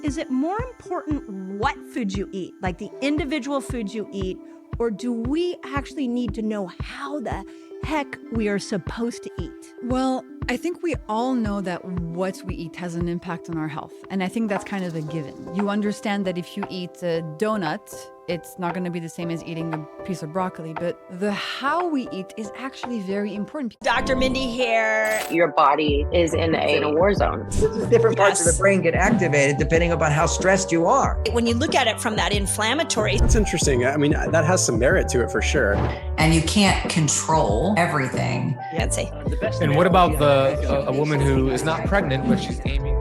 Is it more important what food you eat, like the individual foods you eat, or do we actually need to know how the heck we are supposed to eat? Well, I think we all know that what we eat has an impact on our health. And I think that's kind of a given. You understand that if you eat a donut, it's not going to be the same as eating a piece of broccoli. But the how we eat is actually very important. Dr. Mindy here. Your body is in a war zone. Different parts of the brain get activated depending upon how stressed you are. When you look at it from that inflammatory, That's interesting. I mean, that has some merit to it for sure. And you can't control everything. Jessie. And what about a woman who is not pregnant, but she's aiming?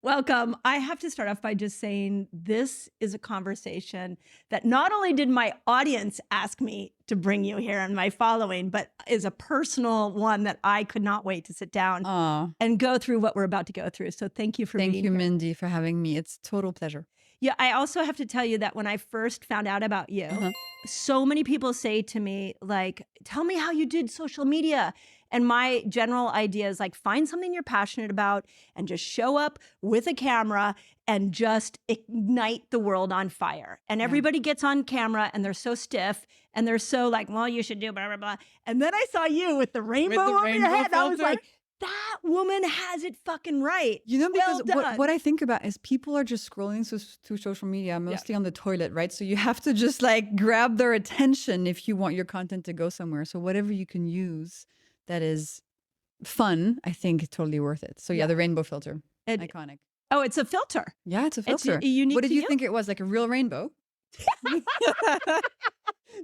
Welcome. I have to start off by just saying this is a conversation that not only did my audience ask me to bring you here and my following, but is a personal one that I could not wait to sit down and go through what we're about to go through. So thank you for being here. Thank you, Mindy, for having me. It's a total pleasure. Yeah, I also have to tell you that when I first found out about you, so many people say to me, like, tell me how you did social media. And my general idea is like, find something you're passionate about and just show up with a camera and just ignite the world on fire. And everybody gets on camera and they're so stiff and they're so like, well, you should do blah, blah, blah. And then I saw you with the rainbow over your head. And I was like, that woman has it fucking right. You know, because what I think about is people are just scrolling through social media, mostly on the toilet, right? So you have to just like grab their attention if you want your content to go somewhere. So whatever you can use that is fun, I think is totally worth it. So yeah, the rainbow filter, iconic. Oh, it's a filter. Yeah, it's a filter. It's unique. What did you think it was? Like a real rainbow?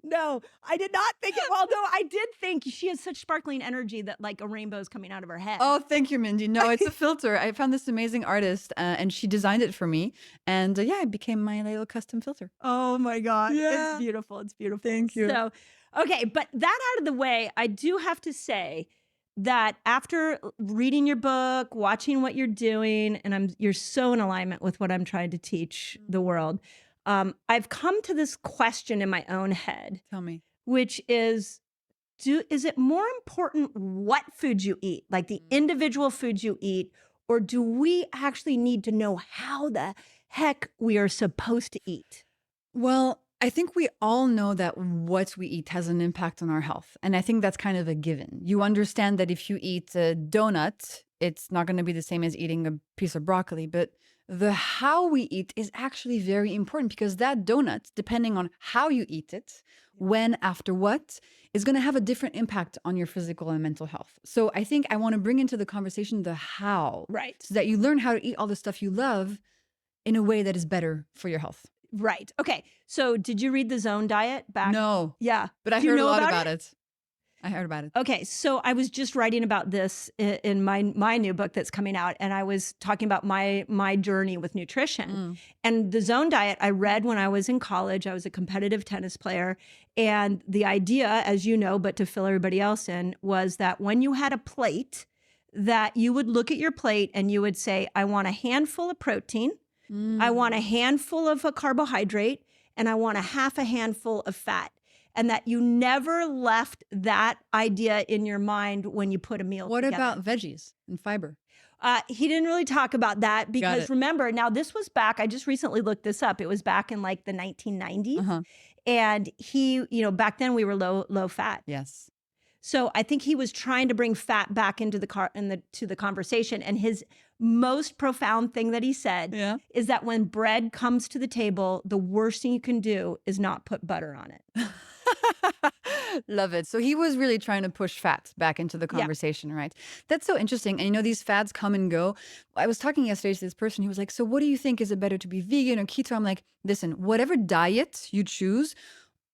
No, I did not think it. Well, no, I did think she has such sparkling energy that like a rainbow is coming out of her head. Oh, thank you, Mindy. No, it's a filter. I found this amazing artist and she designed it for me. And yeah, it became my little custom filter. Oh my God. Yeah. It's beautiful. It's beautiful. Thank you. So, okay, but that out of the way, I do have to say that after reading your book, watching what you're doing, and you're so in alignment with what I'm trying to teach the world. I've come to this question in my own head. Tell me. Which is it more important what food you eat, like the individual foods you eat, or do we actually need to know how the heck we are supposed to eat? Well, I think we all know that what we eat has an impact on our health. And I think that's kind of a given. You understand that if you eat a donut, it's not going to be the same as eating a piece of broccoli. But the how we eat is actually very important because that donut, depending on how you eat it, when, after what, is going to have a different impact on your physical and mental health. So I think I want to bring into the conversation the how. Right. So that you learn how to eat all the stuff you love in a way that is better for your health. Right. Okay. So did you read the Zone Diet back? No. Yeah. But I heard a lot about it. I heard about it. Okay, so I was just writing about this in my new book that's coming out, and I was talking about my journey with nutrition. And the Zone Diet I read when I was in college. I was a competitive tennis player, and the idea, as you know, but to fill everybody else in, was that when you had a plate, that you would look at your plate and you would say, I want a handful of protein, I want a handful of a carbohydrate, and I want a half a handful of fat. And that you never left that idea in your mind when you put a meal together. What about veggies and fiber? He didn't really talk about that because remember, now this was back, I just recently looked this up. It was back in like the 1990s. And he, back then we were low fat. Yes. So I think he was trying to bring fat back into to the conversation. And his most profound thing that he said is that when bread comes to the table, the worst thing you can do is not put butter on it. Love it. So he was really trying to push fat back into the conversation, right? That's so interesting. And these fads come and go. I was talking yesterday to this person. He was like, so what do you think? Is it better to be vegan or keto? I'm like, listen, whatever diet you choose,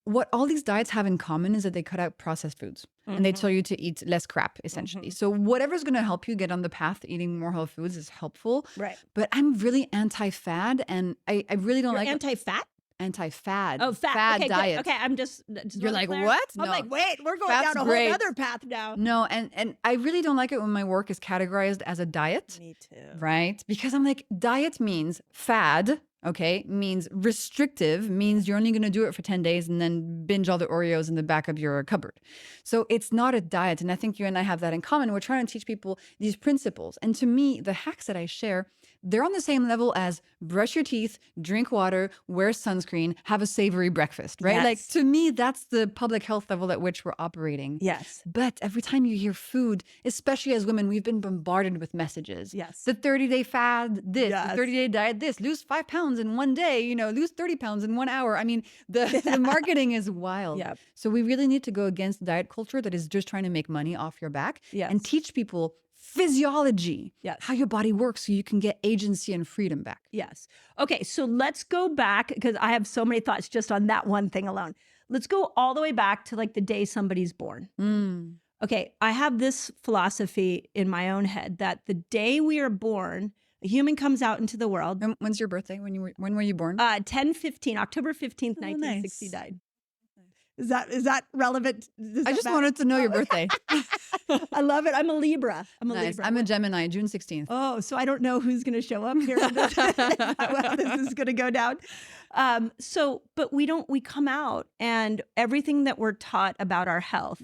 what all these diets have in common is that they cut out processed foods and they tell you to eat less crap, essentially. So whatever's going to help you get on the path to eating more whole foods is helpful. Right. But I'm really anti-fad and I really don't like anti-fat? Anti-fad. Oh, fat. Fad Okay, diet. good. Okay, I'm just You're like, what? I'm No. like, wait, we're going Fat's down a great. whole other path now. No, and I really don't like it when my work is categorized as a diet. Me too. Right? Because I'm like, diet means fad, okay, means restrictive, means you're only going to do it for 10 days and then binge all the Oreos in the back of your cupboard. So it's not a diet. And I think you and I have that in common. We're trying to teach people these principles. And to me, the hacks that I share, they're on the same level as brush your teeth, drink water, wear sunscreen, have a savory breakfast, right? Yes. Like to me, that's the public health level at which we're operating. Yes. But every time you hear food, especially as women, we've been bombarded with messages. Yes. The 30-day fad, this, Yes. the 30-day diet, this, lose 5 pounds in one day, you know, lose 30 pounds in 1 hour. I mean, the marketing is wild. Yep. So we really need to go against diet culture that is just trying to make money off your back Yes. and teach people physiology, Yes. how your body works so you can get agency and freedom back. Yes. Okay, so let's go back because I have so many thoughts just on that one thing alone. Let's go all the way back to like the day somebody's born. Okay, I have this philosophy in my own head that the day we are born, a human comes out into the world. When's your birthday? When were you born? 10/15, October 15th, Oh, 1969. Is that relevant? I just wanted to know your birthday. I love it. I'm a Libra. Nice. I'm a Gemini, June 16th. Oh, so I don't know who's going to show up here. How this is going to go down. But we come out and everything that we're taught about our health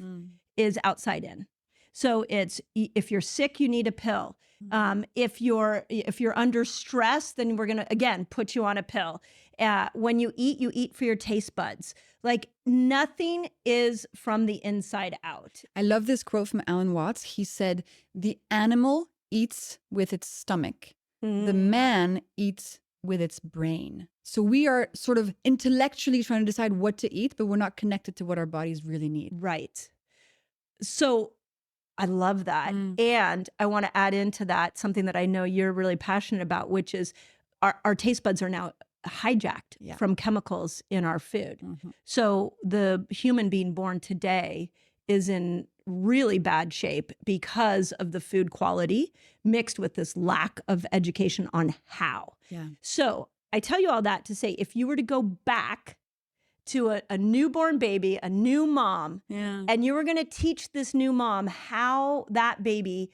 is outside in. So it's, if you're sick, you need a pill. If you're under stress, then we're going to, again, put you on a pill. When you eat for your taste buds. Like nothing is from the inside out. I love this quote from Alan Watts. He said, the animal eats with its stomach. The man eats with its brain. So we are sort of intellectually trying to decide what to eat, but we're not connected to what our bodies really need. Right. So I love that. And I want to add into that something that I know you're really passionate about, which is our taste buds are now hijacked from chemicals in our food. So the human being born today is in really bad shape because of the food quality mixed with this lack of education on how. So I tell you all that to say, if you were to go back to a newborn baby, a new mom, and you were going to teach this new mom how that baby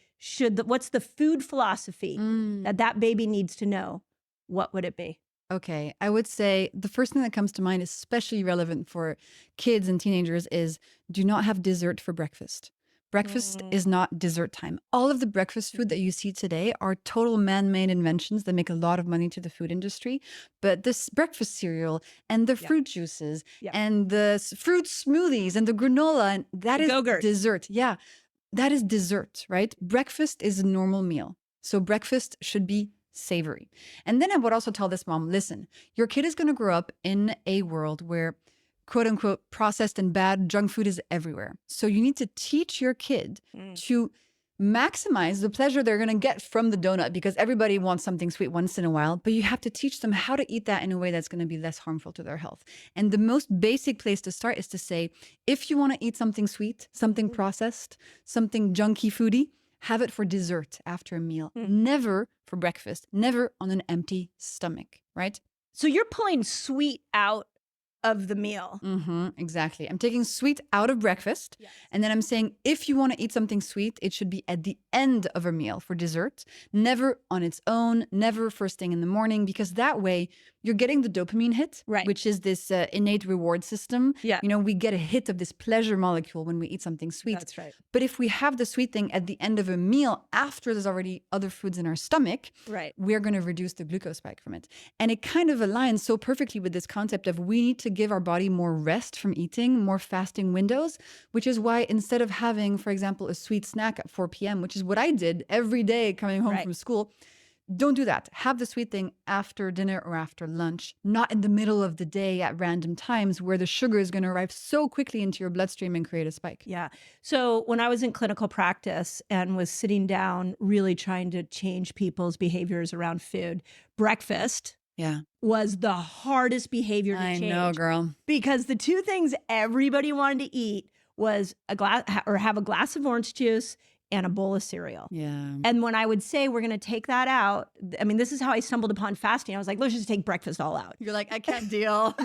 what's the food philosophy that baby needs to know, what would it be? Okay, I would say the first thing that comes to mind, especially relevant for kids and teenagers, is do not have dessert for breakfast. Breakfast is not dessert time. All of the breakfast food that you see today are total man-made inventions that make a lot of money to the food industry. But this breakfast cereal and the fruit juices and the fruit smoothies and the granola, and that is Go-Gurt. dessert. Yeah, that is dessert, right? Breakfast is a normal meal. So breakfast should be savory. And then I would also tell this mom, listen, your kid is going to grow up in a world where quote unquote processed and bad junk food is everywhere. So you need to teach your kid to maximize the pleasure they're going to get from the donut, because everybody wants something sweet once in a while, but you have to teach them how to eat that in a way that's going to be less harmful to their health. And the most basic place to start is to say, if you want to eat something sweet, something processed, something junky foody, have it for dessert after a meal, never for breakfast, never on an empty stomach, right? So you're pulling sweet out of the meal. Exactly. I'm taking sweet out of breakfast. And then I'm saying, if you want to eat something sweet, it should be at the end of a meal for dessert, never on its own, never first thing in the morning, because that way you're getting the dopamine hit, which is this innate reward system. You know, we get a hit of this pleasure molecule when we eat something sweet. That's right. But if we have the sweet thing at the end of a meal after there's already other foods in our stomach, we're going to reduce the glucose spike from it. And it kind of aligns so perfectly with this concept of we need to give our body more rest from eating, more fasting windows, which is why instead of having, for example, a sweet snack at 4 p.m., which is what I did every day coming home from school, don't do that. Have the sweet thing after dinner or after lunch, not in the middle of the day at random times where the sugar is going to arrive so quickly into your bloodstream and create a spike. Yeah. So when I was in clinical practice and was sitting down really trying to change people's behaviors around food, breakfast was the hardest behavior to change. I know, girl. Because the two things everybody wanted to eat was have a glass of orange juice and a bowl of cereal. Yeah. And when I would say we're going to take that out, I mean, this is how I stumbled upon fasting. I was like, let's just take breakfast all out. You're like, I can't deal.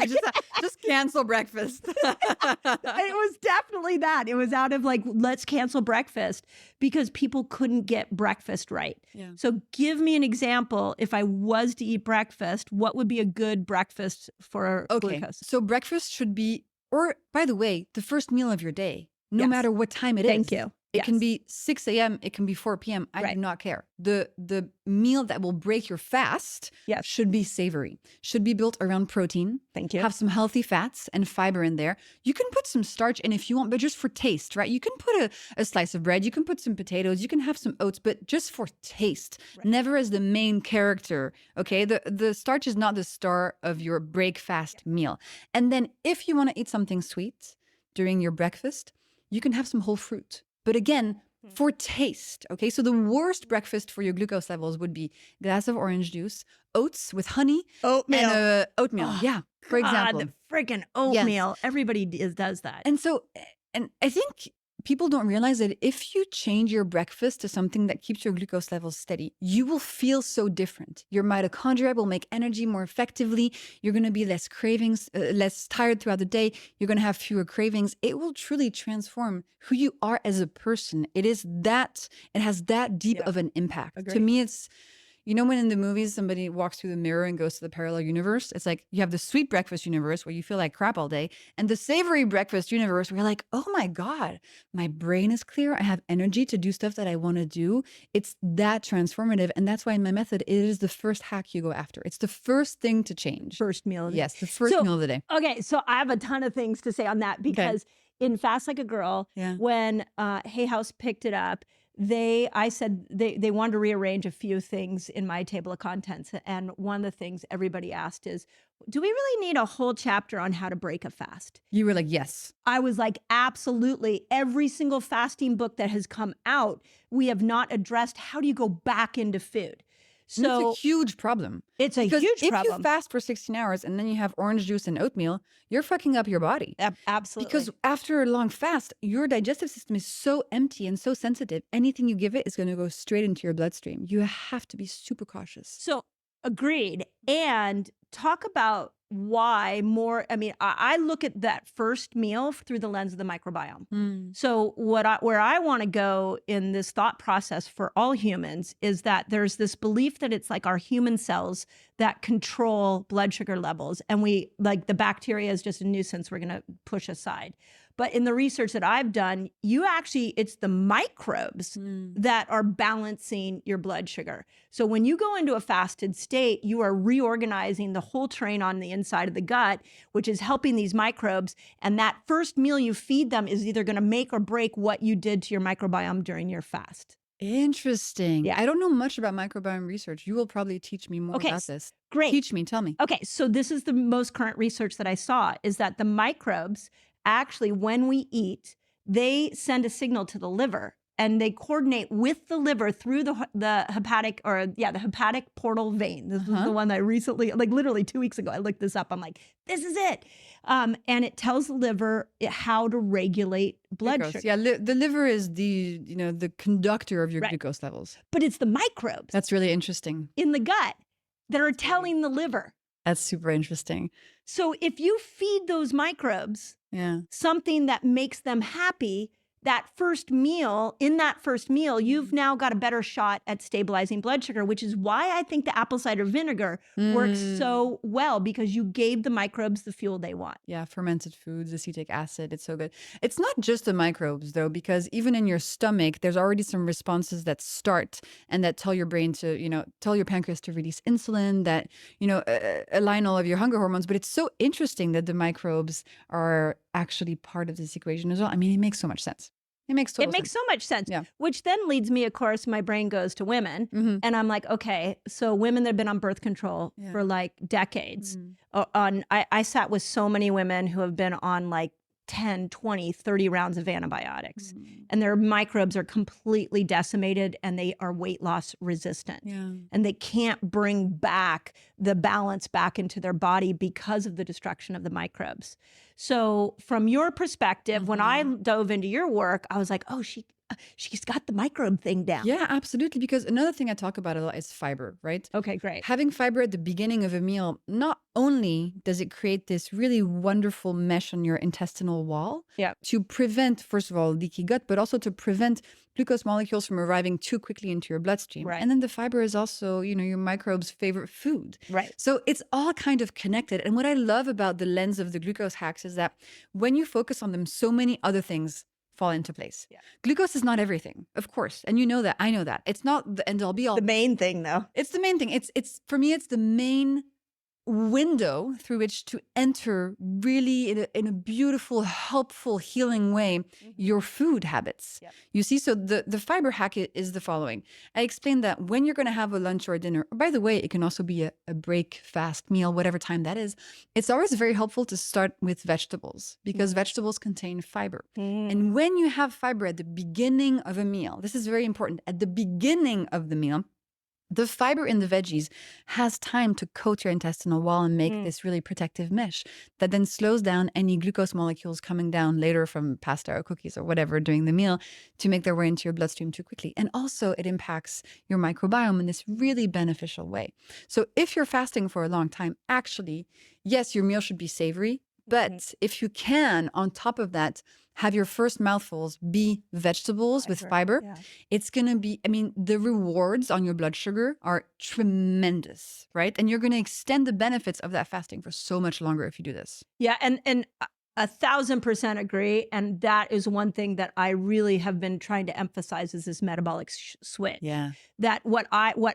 Just cancel breakfast. It was definitely that. It was out of like, let's cancel breakfast because people couldn't get breakfast right. Yeah. So give me an example. If I was to eat breakfast, what would be a good breakfast for glucose? So breakfast should be, or by the way, the first meal of your day, no Yes. matter what time it is. Thank you. It can Yes. be 6 a.m. It can be 4 p.m. I Right. do not care. The meal that will break your fast Yes. should be savory, should be built around protein. Thank you. Have some healthy fats and fiber in there. You can put some starch in if you want, but just for taste, right? You can put a slice of bread, you can put some potatoes, you can have some oats, but just for taste, Right. never as the main character, okay? The starch is not the star of your break fast meal. And then if you want to eat something sweet during your breakfast, you can have some whole fruit. But again, for taste, okay? So the worst breakfast for your glucose levels would be glass of orange juice, oats with honey, Oatmeal. and oatmeal. Oh, yeah, for example. God, the freaking oatmeal. Everybody does that. And so, and I think people don't realize that if you change your breakfast to something that keeps your glucose levels steady, you will feel so different. Your mitochondria will make energy more effectively. You're going to be less cravings, less tired throughout the day. You're going to have fewer cravings. It will truly transform who you are as a person. It has that deep of an impact. Agreed. To me, it's, you know, when in the movies somebody walks through the mirror and goes to the parallel universe, it's like you have the sweet breakfast universe where you feel like crap all day, and the savory breakfast universe where you're like, oh my God, my brain is clear. I have energy to do stuff that I want to do. It's that transformative. And that's why in my method, it is the first hack you go after. It's the first thing to change. First meal. Yes, the first meal of the day. Okay, so I have a ton of things to say on that because in Fast Like a Girl, Yeah. when Hay House picked it up, I said they wanted to rearrange a few things in my table of contents. And one of the things everybody asked is, do we really need a whole chapter on how to break a fast? You were like, yes. I was like, absolutely. Every single fasting book that has come out, we have not addressed how do you go back into food. And So it's a huge problem. it's a Because huge if problem. you fast for 16 hours and then you have orange juice and oatmeal, you're fucking up your body. Absolutely. Because after a long fast, your digestive system is so empty and so sensitive. Anything you give it is going to go straight into your bloodstream. You have to be super cautious. So agreed. And talk about why more. I mean, I look at that first meal through the lens of the microbiome. So where I want to go in this thought process for all humans is that there's this belief that it's like our human cells that control blood sugar levels, and we like the bacteria is just a nuisance we're going to push aside. But in the research that I've done, it's the microbes that are balancing your blood sugar. So when you go into a fasted state, you are reorganizing the whole train on the inside of the gut, which is helping these microbes. And that first meal you feed them is either going to make or break what you did to your microbiome during your fast. Interesting. Yeah. I don't know much about microbiome research. You will probably teach me more Okay, about this. Great. Teach me. Tell me. Okay, so this is the most current research that I saw is that the microbes actually, when we eat, they send a signal to the liver and they coordinate with the liver through the hepatic the hepatic portal vein. This was the one that I recently, like literally 2 weeks ago, I looked this up. I'm like, this is it. And it tells the liver how to regulate blood Glucose. sugar. Yeah, the liver is the conductor of your Right. glucose levels. But it's the microbes That's really interesting. in the gut that are telling the liver. That's super interesting. So if you feed those microbes Yeah. something that makes them happy, in that first meal, you've now got a better shot at stabilizing blood sugar, which is why I think the apple cider vinegar works so well, because you gave the microbes the fuel they want. Yeah, fermented foods, acetic acid, it's so good. It's not just the microbes though, because even in your stomach, there's already some responses that start and that tell your brain to, tell your pancreas to release insulin, that, align all of your hunger hormones. But it's so interesting that the microbes are actually part of this equation as well. I mean, it makes so much sense. It makes total It makes sense. so much sense, Yeah. which then leads me, of course, my brain goes to women. Mhm. And I'm like, okay, so women that have been on birth control Yeah. for like decades. I sat with so many women who have been on like 10, 20, 30 rounds of antibiotics. and their microbes are completely decimated and they are weight loss resistant. Yeah. And they can't bring back the balance back into their body because of the destruction of the microbes. So from your perspective, when I dove into your work, I was like, oh, she's got the microbe thing down. Yeah, absolutely. Because another thing I talk about a lot is fiber, right? Okay, great. Having fiber at the beginning of a meal, not only does it create this really wonderful mesh on your intestinal wall to prevent, first of all, leaky gut, but also to prevent glucose molecules from arriving too quickly into your bloodstream. Right. And then the fiber is also, your microbe's favorite food. Right. So it's all kind of connected. And what I love about the lens of the glucose hacks is that when you focus on them, so many other things fall into place. Yeah. Glucose is not everything, of course. And you know that. I know that. It's not the end all be all. The main thing, though. It's the main thing. It's for me, it's the main window through which to enter really in a beautiful, helpful, healing way your food habits. Yep. You see, so the fiber hack is the following. I explained that when you're going to have a lunch or a dinner, or by the way, it can also be a break, fast meal, whatever time that is. It's always very helpful to start with vegetables because vegetables contain fiber. And when you have fiber at the beginning of a meal, this is very important. At the beginning of the meal, the fiber in the veggies has time to coat your intestinal wall and make this really protective mesh that then slows down any glucose molecules coming down later from pasta or cookies or whatever during the meal to make their way into your bloodstream too quickly. And also it impacts your microbiome in this really beneficial way. So if you're fasting for a long time, actually, yes, your meal should be savory, but if you can, on top of that, have your first mouthfuls be vegetables with fiber, it's going to be, the rewards on your blood sugar are tremendous, right? And you're going to extend the benefits of that fasting for so much longer if you do this. Yeah, and 1,000% agree. And that is one thing that I really have been trying to emphasize is this metabolic switch. Yeah. That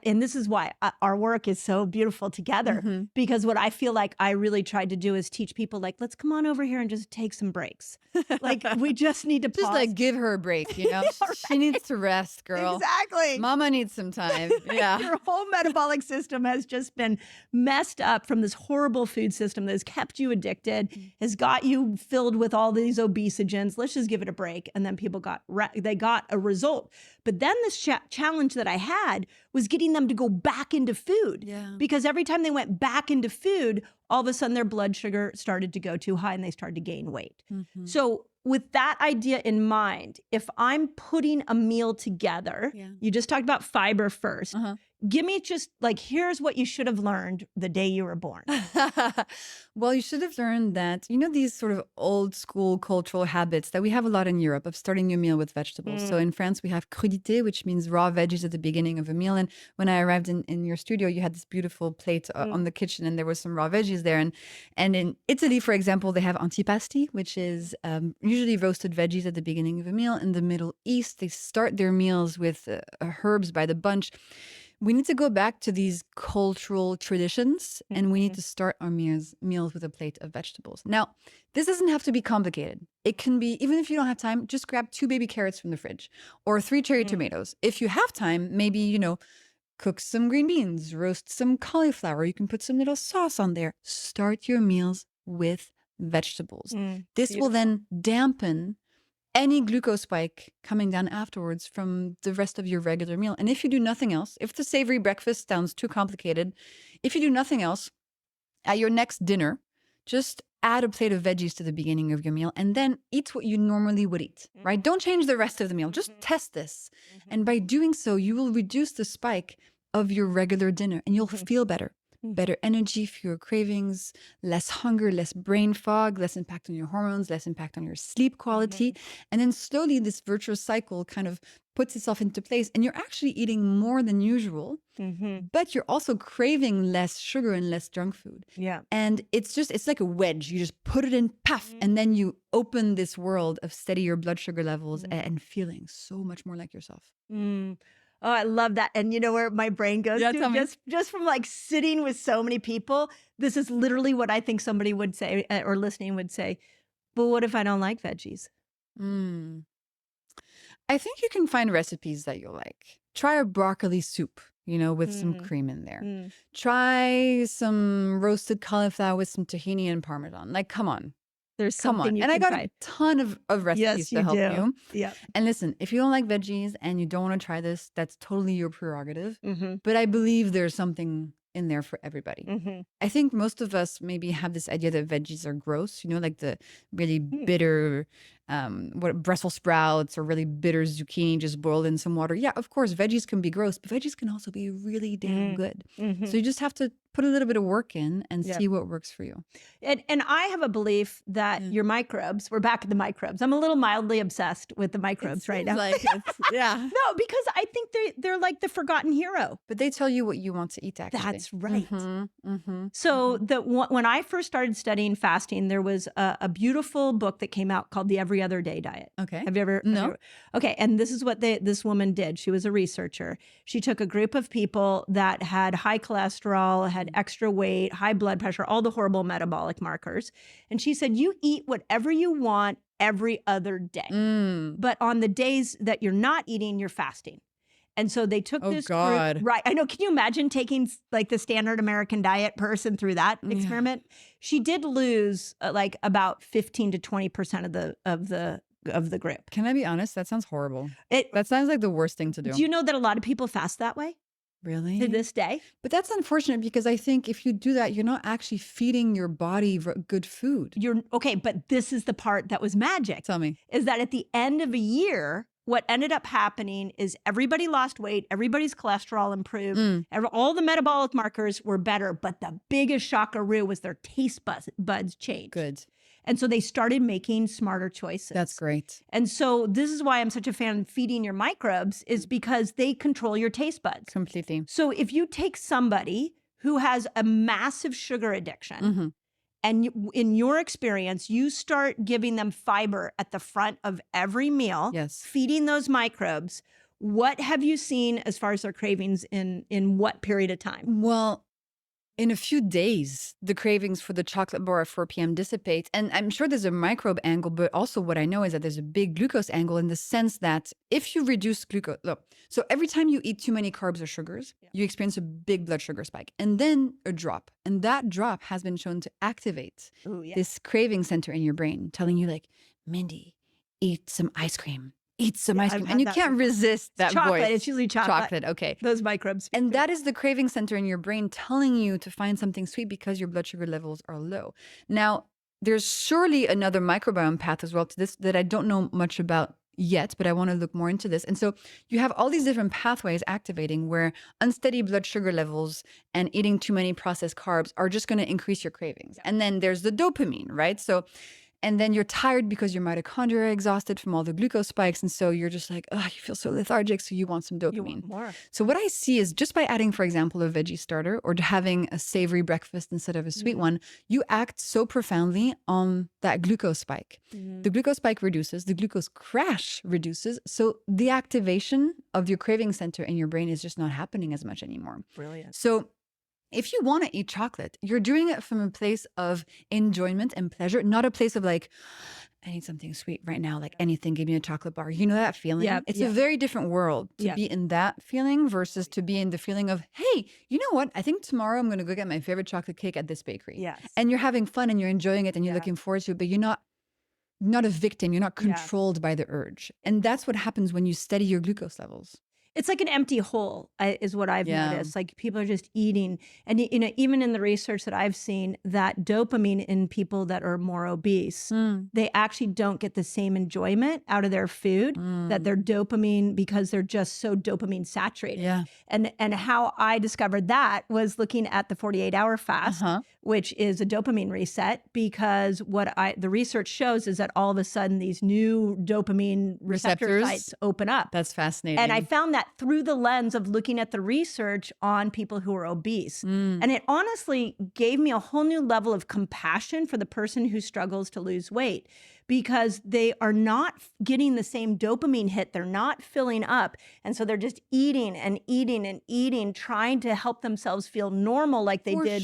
and this is why our work is so beautiful together, because what I feel like I really tried to do is teach people like, let's come on over here and just take some breaks. Like we just need to pause. Just like give her a break, She needs to rest, girl. Exactly. Mama needs some time. Yeah. Your whole metabolic system has just been messed up from this horrible food system that has kept you addicted, has got you filled with all these obesogens. Let's just give it a break. And then people got a result. But then this challenge that I had was getting them to go back into food. Yeah. Because every time they went back into food, all of a sudden their blood sugar started to go too high and they started to gain weight. So with that idea in mind, if I'm putting a meal together, you just talked about fiber first. Give me just like, here's what you should have learned the day you were born. Well, you should have learned that, these sort of old school cultural habits that we have a lot in Europe of starting your meal with vegetables. So in France, we have crudité, which means raw veggies at the beginning of a meal. And when I arrived in your studio, you had this beautiful plate on the kitchen and there was some raw veggies there. And in Italy, for example, they have antipasti, which is usually roasted veggies at the beginning of a meal. In the Middle East, they start their meals with herbs by the bunch. We need to go back to these cultural traditions and we need to start our meals with a plate of vegetables. Now, this doesn't have to be complicated. It can be, even if you don't have time, just grab 2 baby carrots from the fridge or 3 cherry tomatoes. If you have time, maybe, cook some green beans, roast some cauliflower. You can put some little sauce on there. Start your meals with vegetables. This will then dampen any glucose spike coming down afterwards from the rest of your regular meal. And if you do nothing else, if the savory breakfast sounds too complicated, if you do nothing else, at your next dinner, just add a plate of veggies to the beginning of your meal and then eat what you normally would eat, right? Don't change the rest of the meal. Just test this. And by doing so, you will reduce the spike of your regular dinner and you'll feel better. Better energy, fewer cravings, less hunger, less brain fog, less impact on your hormones, less impact on your sleep quality. And then slowly this virtuous cycle kind of puts itself into place and you're actually eating more than usual, but you're also craving less sugar and less junk food. Yeah. And it's like a wedge. You just put it in, puff, and then you open this world of steadier blood sugar levels and feeling so much more like yourself. Oh, I love that. And you know where my brain goes Yeah, to? tell me. Just from like sitting with so many people, this is literally what I think somebody would say or listening would say, but what if I don't like veggies? I think you can find recipes that you'll like. Try a broccoli soup, with some cream in there. Try some roasted cauliflower with some tahini and Parmesan. Like, come on. There's Come something on. you And I can got find. a ton of recipes to help you. Yeah. And listen, if you don't like veggies and you don't want to try this, that's totally your prerogative. Mm-hmm. But I believe there's something in there for everybody. Mm-hmm. I think most of us maybe have this idea that veggies are gross, like the really bitter, what Brussels sprouts or really bitter zucchini just boiled in some water. Yeah, of course, veggies can be gross, but veggies can also be really damn good. Mm-hmm. So you just have to put a little bit of work in and Yep. see what works for you. And I have a belief that your microbes, we're back at the microbes. I'm a little mildly obsessed with the microbes right now. Yeah. No, because I think they're like the forgotten hero. But they tell you what you want to eat, actually. That's right. Mm-hmm. So when I first started studying fasting, there was a beautiful book that came out called The Every Other Day Diet. Okay. Have you ever? No. Okay. And this is what this woman did. She was a researcher. She took a group of people that had high cholesterol, had extra weight, high blood pressure, all the horrible metabolic markers. And she said, you eat whatever you want every other day. But on the days that you're not eating, you're fasting. And so they took this God. group, right? I know. Can you imagine taking like the standard American diet person through that experiment? She did lose like about 15 to 20% of the group. Can I be honest? That sounds horrible. It, That sounds like the worst thing to do. do you know that a lot of people fast that way Really? to this day? But that's unfortunate because I think if you do that, you're not actually feeding your body good food. You're okay, but this is the part that was magic. Tell me. Is that at the end of a year, what ended up happening is everybody lost weight, everybody's cholesterol improved, all the metabolic markers were better, but the biggest shockaroo was their taste buds changed. Good. And so they started making smarter choices. That's great. And so this is why I'm such a fan of feeding your microbes, is because they control your taste buds. Completely. So if you take somebody who has a massive sugar addiction, and in your experience, you start giving them fiber at the front of every meal, Yes. feeding those microbes, what have you seen as far as their cravings in what period of time? Well, in a few days, the cravings for the chocolate bar at 4 p.m. dissipate. And I'm sure there's a microbe angle, but also what I know is that there's a big glucose angle in the sense that if you reduce glucose, so every time you eat too many carbs or sugars, you experience a big blood sugar spike and then a drop. And that drop has been shown to activate this craving center in your brain, telling you like, Mindy, eat some ice cream. Eat some ice cream. I've And you had can't resist that chocolate. voice. It's usually chocolate. Chocolate, okay. Those microbes. And that is the craving center in your brain telling you to find something sweet because your blood sugar levels are low. Now, there's surely another microbiome path as well to this that I don't know much about yet, but I want to look more into this. And so you have all these different pathways activating where unsteady blood sugar levels and eating too many processed carbs are just going to increase your cravings. And then there's the dopamine, right? So and then you're tired because your mitochondria are exhausted from all the glucose spikes. And so you're just like, oh, you feel so lethargic. So you want some dopamine. You want more. So what I see is just by adding, for example, a veggie starter or having a savory breakfast instead of a sweet one, you act so profoundly on that glucose spike. The glucose spike reduces, the glucose crash reduces. So the activation of your craving center in your brain is just not happening as much anymore. Brilliant. So if you want to eat chocolate, you're doing it from a place of enjoyment and pleasure, not a place of like, I need something sweet right now, like anything, give me a chocolate bar. You know that feeling? Yeah, It's a very different world to be in that feeling versus to be in the feeling of, hey, you know what? I think tomorrow I'm going to go get my favorite chocolate cake at this bakery. Yes. And you're having fun and you're enjoying it and you're looking forward to it, but you're not a victim. You're not controlled by the urge. And that's what happens when you steady your glucose levels. It's like an empty hole is what I've noticed. Like people are just eating. And even in the research that I've seen, that dopamine in people that are more obese, they actually don't get the same enjoyment out of their food that their dopamine, because they're just so dopamine saturated. Yeah. And how I discovered that was looking at the 48-hour fast, which is a dopamine reset, because the research shows is that all of a sudden these new dopamine receptor Receptors? sites open up. That's fascinating. And I found that through the lens of looking at the research on people who are obese. And it honestly gave me a whole new level of compassion for the person who struggles to lose weight, because they are not getting the same dopamine hit. They're not filling up. And so they're just eating and eating and eating, trying to help themselves feel normal like they did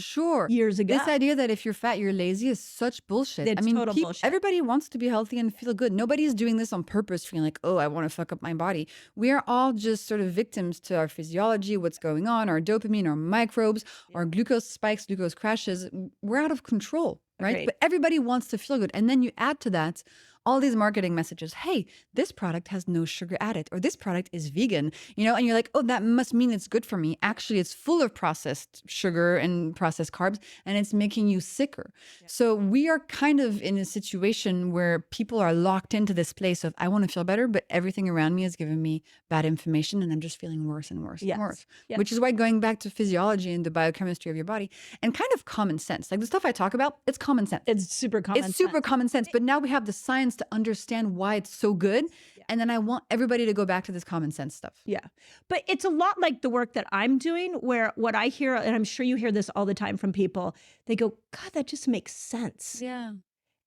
years ago. This idea that if you're fat, you're lazy is such bullshit. It's total bullshit. Everybody wants to be healthy and feel good. Nobody's doing this on purpose, feeling like, oh, I want to fuck up my body. We are all just sort of victims to our physiology, what's going on, our dopamine, our microbes, our glucose spikes, glucose crashes. We're out of control. right? Agreed. But everybody wants to feel good. And then you add to that all these marketing messages. Hey, this product has no sugar added, or this product is vegan, and you're like, oh, that must mean it's good for me. Actually, it's full of processed sugar and processed carbs, and it's making you sicker. Yeah. So we are kind of in a situation where people are locked into this place of, I want to feel better, but everything around me is giving me bad information, and I'm just feeling worse and worse and worse. Yes. Which is why going back to physiology and the biochemistry of your body and kind of common sense, like the stuff I talk about, it's common sense. It's super common sense. It's super common sense. But now we have the science to understand why it's so good. Yeah. And then I want everybody to go back to this common sense stuff. Yeah. But it's a lot like the work that I'm doing, where what I hear, and I'm sure you hear this all the time from people, they go, God, that just makes sense. Yeah.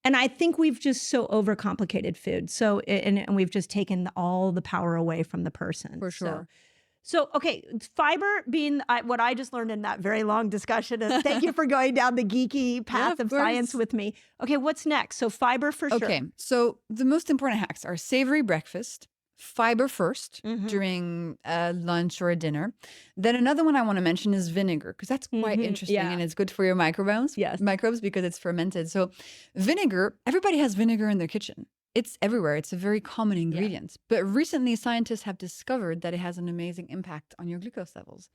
And I think we've just so overcomplicated food. So, and we've just taken all the power away from the person. For sure. So, okay, fiber being what I just learned in that very long discussion. And thank you for going down the geeky path of science with me. Okay, what's next? So fiber for sure. Okay, so the most important hacks are savory breakfast, fiber first during lunch or a dinner. Then another one I want to mention is vinegar, because that's quite interesting and it's good for your microbes because it's fermented. So vinegar, everybody has vinegar in their kitchen. It's everywhere. It's a very common ingredient. Yeah. But recently, scientists have discovered that it has an amazing impact on your glucose levels.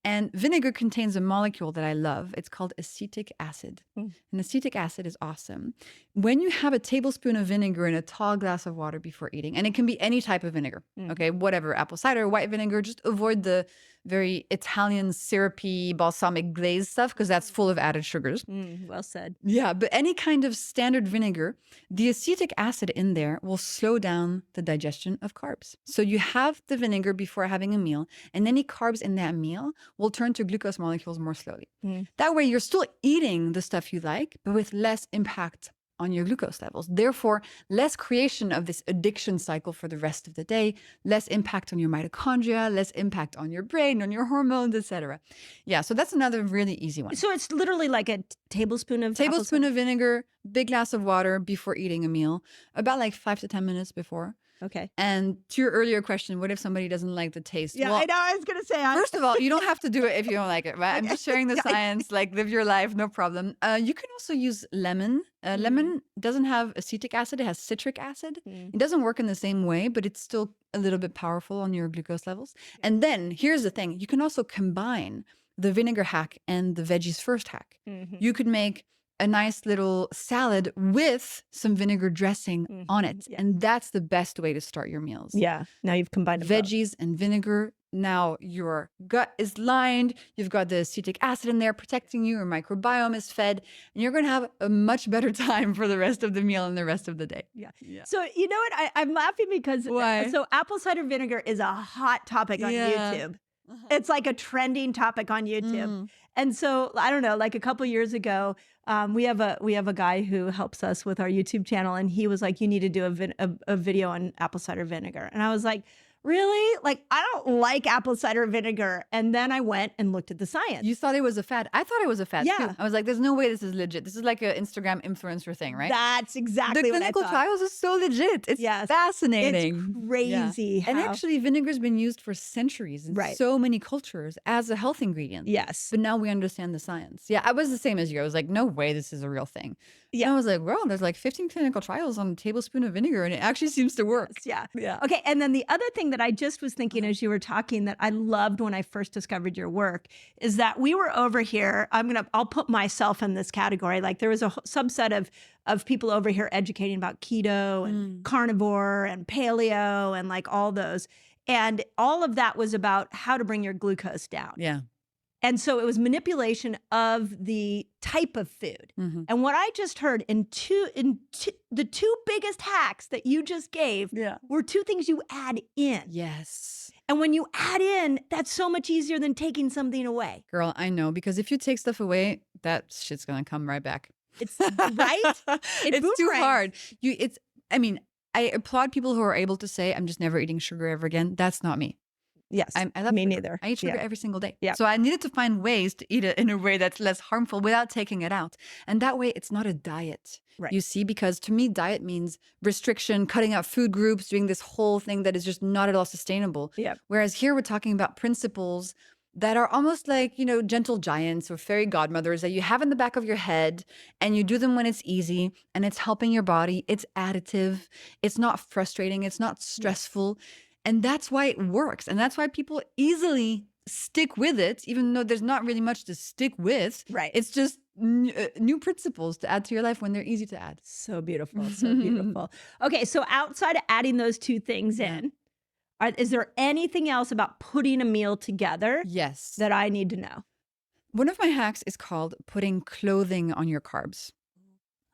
And vinegar contains a molecule that I love. It's called acetic acid. And acetic acid is awesome. When you have a tablespoon of vinegar in a tall glass of water before eating, and it can be any type of vinegar, okay, whatever, apple cider, white vinegar, just avoid the very Italian syrupy balsamic glaze stuff because that's full of added sugars. Well said. Yeah, but any kind of standard vinegar, the acetic acid in there will slow down the digestion of carbs. So you have the vinegar before having a meal, and any carbs in that meal will turn to glucose molecules more slowly. That way you're still eating the stuff you like, but with less impact on your glucose levels. Therefore, less creation of this addiction cycle for the rest of the day, less impact on your mitochondria, less impact on your brain, on your hormones, etc. Yeah, so that's another really easy one. So it's literally like a tablespoon of vinegar, big glass of water before eating a meal, about like 5 to 10 minutes before. Okay. And to your earlier question, what if somebody doesn't like the taste? Yeah, well, I know. I was going to say. First of all, you don't have to do it if you don't like it, right? I'm just sharing the science, like live your life, no problem. You can also use lemon. Lemon doesn't have acetic acid. It has citric acid. It doesn't work in the same way, but it's still a little bit powerful on your glucose levels. And then here's the thing. You can also combine the vinegar hack and the veggies first hack. You could make a nice little salad with some vinegar dressing on it. Yeah. And that's the best way to start your meals. Yeah. Now you've combined veggies and vinegar. Now your gut is lined. You've got the acetic acid in there protecting you. Your microbiome is fed. And you're going to have a much better time for the rest of the meal and the rest of the day. Yeah. So you know what? I'm laughing because so apple cider vinegar is a hot topic on YouTube. It's like a trending topic on YouTube. And so I don't know, like a couple years ago, we have a guy who helps us with our YouTube channel, and he was like, you need to do a video on apple cider vinegar. And I was like, really? Like, I don't like apple cider vinegar. And then I went and looked at the science. You thought it was a fad. I thought it was a fad too. I was like, there's no way this is legit. This is like an Instagram influencer thing, right? That's exactly what I thought. The clinical trials are so legit. It's fascinating. It's crazy. And actually, vinegar's been used for centuries in so many cultures as a health ingredient. Yes. But now we understand the science. Yeah, I was the same as you. I was like, no way this is a real thing. Yeah. And I was like, well, there's like 15 clinical trials on a tablespoon of vinegar, and it actually seems to work. Yeah. Okay, and then the other thing that I just was thinking as you were talking that I loved when I first discovered your work is that we were over here. I'll put myself in this category. Like there was a subset of people over here educating about keto and carnivore and paleo and like all those. And all of that was about how to bring your glucose down. Yeah. And so it was manipulation of the type of food. And what I just heard in the two biggest hacks that you just gave were two things you add in. Yes. And when you add in, that's so much easier than taking something away. Girl, I know, because if you take stuff away, that shit's going to come right back. It's right. It's too hard. I applaud people who are able to say, I'm just never eating sugar ever again. That's not me. Yes, I love me sugar. neither. I eat sugar every single day. Yeah. So I needed to find ways to eat it in a way that's less harmful without taking it out. And that way it's not a diet. Right. You see, because to me, diet means restriction, cutting out food groups, doing this whole thing that is just not at all sustainable. Yeah. Whereas here we're talking about principles that are almost like, gentle giants or fairy godmothers that you have in the back of your head, and you do them when it's easy and it's helping your body. It's additive. It's not frustrating. It's not stressful. And that's why it works. And that's why people easily stick with it, even though there's not really much to stick with. Right. It's just new principles to add to your life when they're easy to add. So beautiful. So beautiful. Okay. So outside of adding those two things in, is there anything else about putting a meal together Yes. that I need to know? One of my hacks is called putting clothing on your carbs.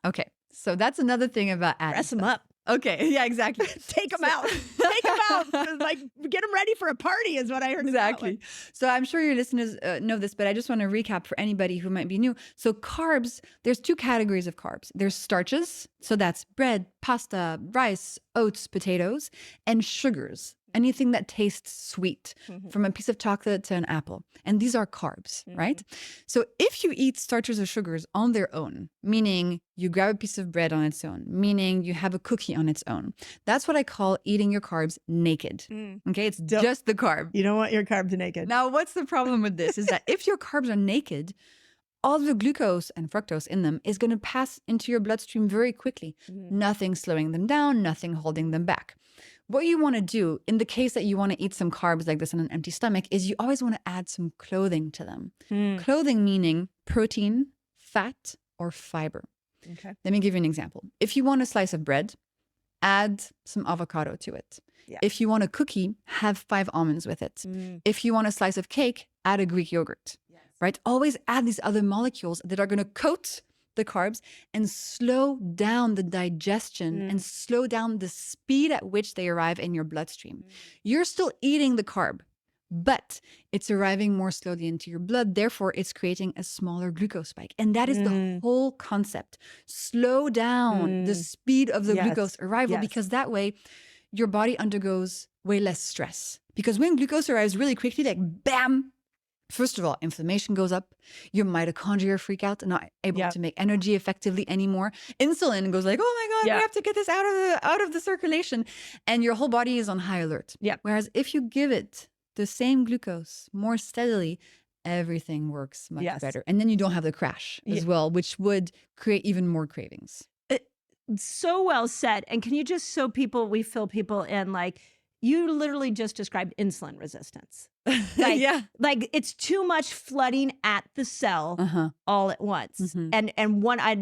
Okay. So that's another thing about adding. Dress them up. Okay. Yeah, exactly. Take them out. Take them out. Like, get them ready for a party is what I heard. Exactly. So I'm sure your listeners know this, but I just want to recap for anybody who might be new. So carbs, there's two categories of carbs. There's starches. So that's bread, pasta, rice, oats, potatoes, and sugars. Anything that tastes sweet, from a piece of chocolate to an apple. And these are carbs, right? So if you eat starches or sugars on their own, meaning you grab a piece of bread on its own, meaning you have a cookie on its own, that's what I call eating your carbs naked. Okay, it's just the carb. You don't want your carbs naked. Now, what's the problem with this is that if your carbs are naked, all the glucose and fructose in them is going to pass into your bloodstream very quickly. Nothing slowing them down, nothing holding them back. What you want to do in the case that you want to eat some carbs like this on an empty stomach is you always want to add some clothing to them. Clothing meaning protein, fat, or fiber. Okay. Let me give you an example. If you want a slice of bread, add some avocado to it. Yeah. If you want a cookie, have 5 almonds with it. If you want a slice of cake, add a Greek yogurt. Right? Always add these other molecules that are going to coat the carbs and slow down the digestion and slow down the speed at which they arrive in your bloodstream. You're still eating the carb, but it's arriving more slowly into your blood. Therefore, it's creating a smaller glucose spike. And that is the whole concept. Slow down the speed of the glucose arrival because that way your body undergoes way less stress. Because when glucose arrives really quickly, like bam, first of all, inflammation goes up. Your mitochondria freak out and not able to make energy effectively anymore. Insulin goes like, oh my God, we have to get this out of the circulation. And your whole body is on high alert. Whereas if you give it the same glucose more steadily, everything works much better. And then you don't have the crash as well, which would create even more cravings. So well said. And can you just we fill people in, like, you literally just described insulin resistance. Like, like it's too much flooding at the cell all at once. And